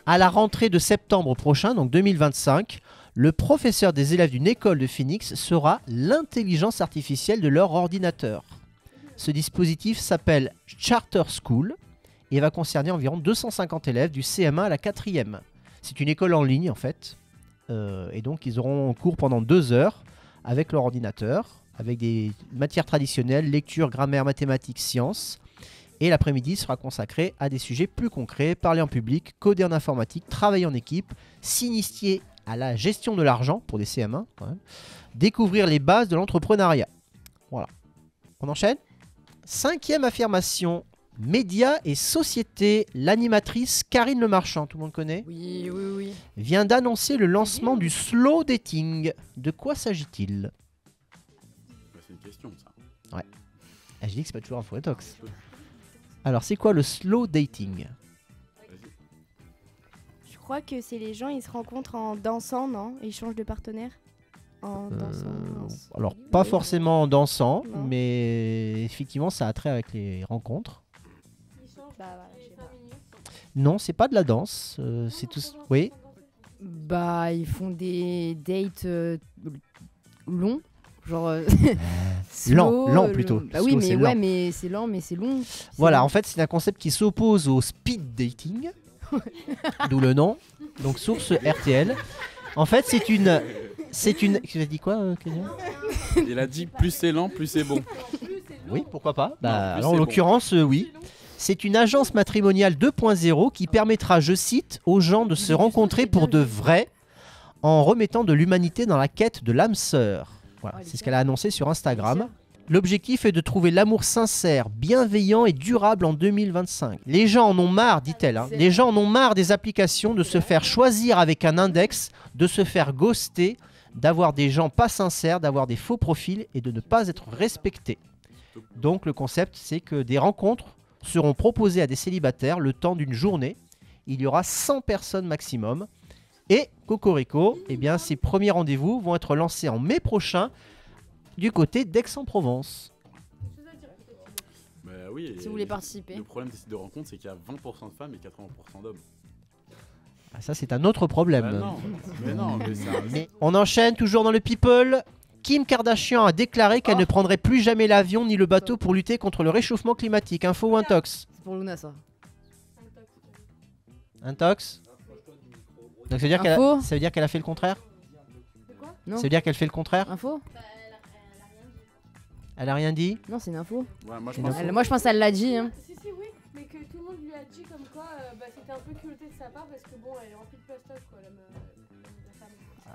S2: à la rentrée de septembre prochain, donc 2025. Le professeur des élèves d'une école de Phoenix sera l'intelligence artificielle de leur ordinateur. Ce dispositif s'appelle Charter School et va concerner environ 250 élèves du CM1 à la 4e. C'est une école en ligne en fait. Et donc ils auront cours pendant 2 heures avec leur ordinateur, avec des matières traditionnelles, lecture, grammaire, mathématiques, sciences. Et l'après-midi sera consacré à des sujets plus concrets, parler en public, coder en informatique, travailler en équipe, s'initier à la gestion de l'argent pour des CM1 quand même, découvrir les bases de l'entrepreneuriat. Voilà. On enchaîne. 5e affirmation, médias et société. L'animatrice Karine Le Marchand, tout le monde connaît?
S7: Oui,
S2: vient d'annoncer le lancement du slow dating. De quoi s'agit-il?
S10: C'est une question, ça.
S2: Ouais. Ah, je dis que c'est pas toujours un faux intox. Alors, c'est quoi le slow dating?
S6: Je crois que c'est les gens, ils se rencontrent en dansant, non? Et ils changent de partenaire en dansant.
S2: Alors, pas forcément en dansant, mais effectivement, ça a trait avec les rencontres. Non, c'est pas de la danse. C'est tout. Oui.
S7: Bah, ils font des dates longs. Genre.
S2: lent plutôt.
S7: Bah oui, mais ouais, mais c'est lent, mais c'est long.
S2: Voilà, en fait, c'est un concept qui s'oppose au speed dating. D'où le nom. Donc source RTL. En fait, c'est une. Tu as dit quoi, Kenyon?
S10: Il a dit plus c'est lent, plus c'est bon.
S2: Oui, pourquoi pas. Bah,
S10: Non,
S2: en l'occurrence, oui. C'est une agence matrimoniale 2.0 qui permettra, je cite, aux gens de se rencontrer pour de vrai en remettant de l'humanité dans la quête de l'âme sœur. Voilà, c'est ce qu'elle a annoncé sur Instagram. L'objectif est de trouver l'amour sincère, bienveillant et durable en 2025. Les gens en ont marre, dit-elle. Hein. Les gens en ont marre des applications, de se faire choisir avec un index, de se faire ghoster, d'avoir des gens pas sincères, d'avoir des faux profils et de ne pas être respectés. Donc le concept, c'est que des rencontres seront proposées à des célibataires le temps d'une journée. Il y aura 100 personnes maximum. Et Cocorico, eh bien, ces premiers rendez-vous vont être lancés en mai prochain du côté d'Aix-en-Provence.
S10: Bah oui,
S7: si vous voulez participer.
S10: Le problème des sites de rencontres, c'est qu'il y a 20% de femmes et 80% d'hommes.
S2: Ah, ça, c'est un autre problème.
S10: Bah non, mais ça...
S2: Mais on enchaîne toujours dans le people. Kim Kardashian a déclaré qu'elle ne prendrait plus jamais l'avion ni le bateau pour lutter contre le réchauffement climatique. Info ou intox?
S7: C'est pour Luna, ça.
S2: Intox? Donc ça veut dire qu'elle a fait le contraire?
S7: Non.
S2: Ça veut dire qu'elle fait le contraire?
S7: Info?
S2: Elle a rien dit?
S7: Non, c'est une info.
S10: Ouais, moi,
S7: je pense qu'elle l'a dit. Hein.
S15: Si, oui, mais que tout le monde lui a dit comme quoi c'était un peu culotté de sa part parce que bon, elle est remplie de plastoc, quoi,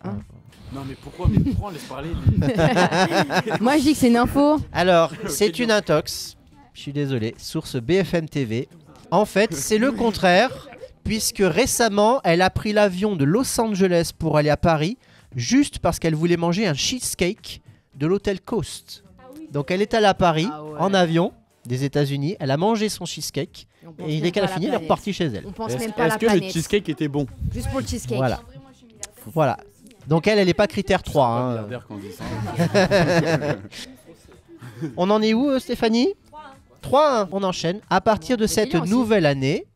S15: la femme.
S10: Non, mais pourquoi on laisse parler
S7: Moi, je dis que c'est une info.
S2: Alors, c'est une intox. Je suis désolé. Source BFM TV. En fait, c'est le contraire, puisque récemment, elle a pris l'avion de Los Angeles pour aller à Paris, juste parce qu'elle voulait manger un cheesecake de l'hôtel Coast. Donc elle est allée à Paris en avion des États-Unis, elle a mangé son cheesecake et dès qu'elle a fini, elle est repartie chez elle.
S7: On pense même pas à la
S10: Est-ce que
S7: planète.
S10: le cheesecake était bon?
S7: Juste pour le cheesecake.
S2: Voilà. Donc elle n'est pas critère 3. Hein. On en est où, Stéphanie? 3-1. On enchaîne. À partir de cette nouvelle année,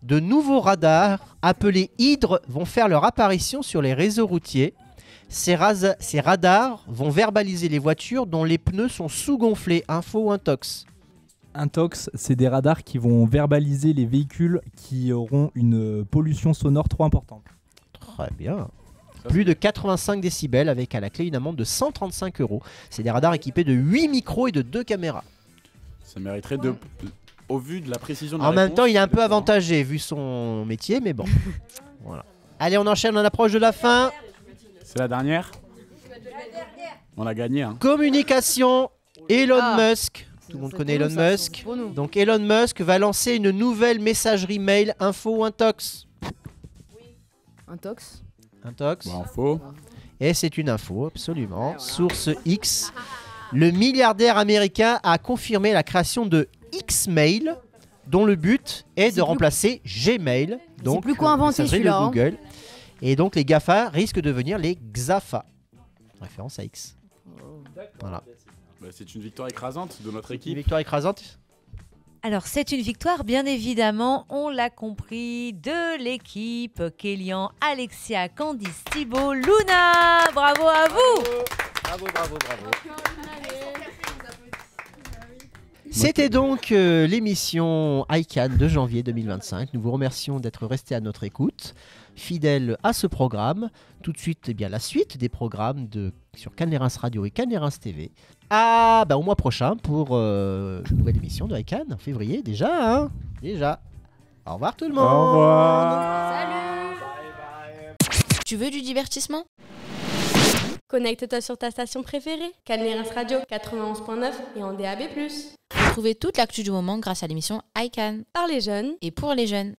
S2: de nouveaux radars appelés hydres vont faire leur apparition sur les réseaux routiers. Ces radars vont verbaliser les voitures dont les pneus sont sous-gonflés. Info ou intox?
S4: Intox, c'est des radars qui vont verbaliser les véhicules qui auront une pollution sonore trop importante.
S2: Très bien. Plus de 85 décibels avec à la clé une amende de 135 €. C'est des radars équipés de 8 micros et de 2 caméras.
S10: Ça mériterait de... Au vu de la précision de la
S2: En même
S10: réponse,
S2: temps, il est un peu avantagé vu son métier, mais bon. Voilà. Allez, on enchaîne, on approche de la fin.
S10: C'est la dernière. On a gagné. Hein.
S2: Communication, Elon Musk. Tout le monde connaît Elon Musk. Donc Elon Musk va lancer une nouvelle messagerie mail. Info ou intox?
S7: Intox.
S2: Intox.
S10: Info.
S2: Et c'est une info, absolument. Source X. Le milliardaire américain a confirmé la création de X-Mail, dont le but est de remplacer Gmail. Donc,
S7: plus quoi inventer
S2: messagerie de
S7: celui-là, hein.
S2: Google. Et donc les GAFA risquent de devenir les XAFA. Référence à X. Voilà.
S10: Bah, c'est une victoire écrasante de notre équipe.
S2: Une victoire écrasante.
S3: Alors, c'est une victoire, bien évidemment, on l'a compris, de l'équipe Kélian, Alexia, Candice, Thibaut, Luna. Bravo à vous.
S2: Bravo, bravo, bravo. C'était donc l'émission ICANN de janvier 2025. Nous vous remercions d'être restés à notre écoute, fidèles à ce programme. Tout de suite, eh bien, la suite des programmes sur Cannes Reims Radio et Cannes Reims TV. Au mois prochain pour une nouvelle émission de ICANN, en février déjà. Hein, déjà. Au revoir tout le monde.
S10: Au revoir.
S1: Salut. Tu veux du divertissement?
S12: Connecte-toi sur ta station préférée, Cannes Reims Radio 91.9 et en DAB+.
S1: Retrouvez toute l'actu du moment grâce à l'émission ICANN.
S12: Par les jeunes
S1: et pour les jeunes.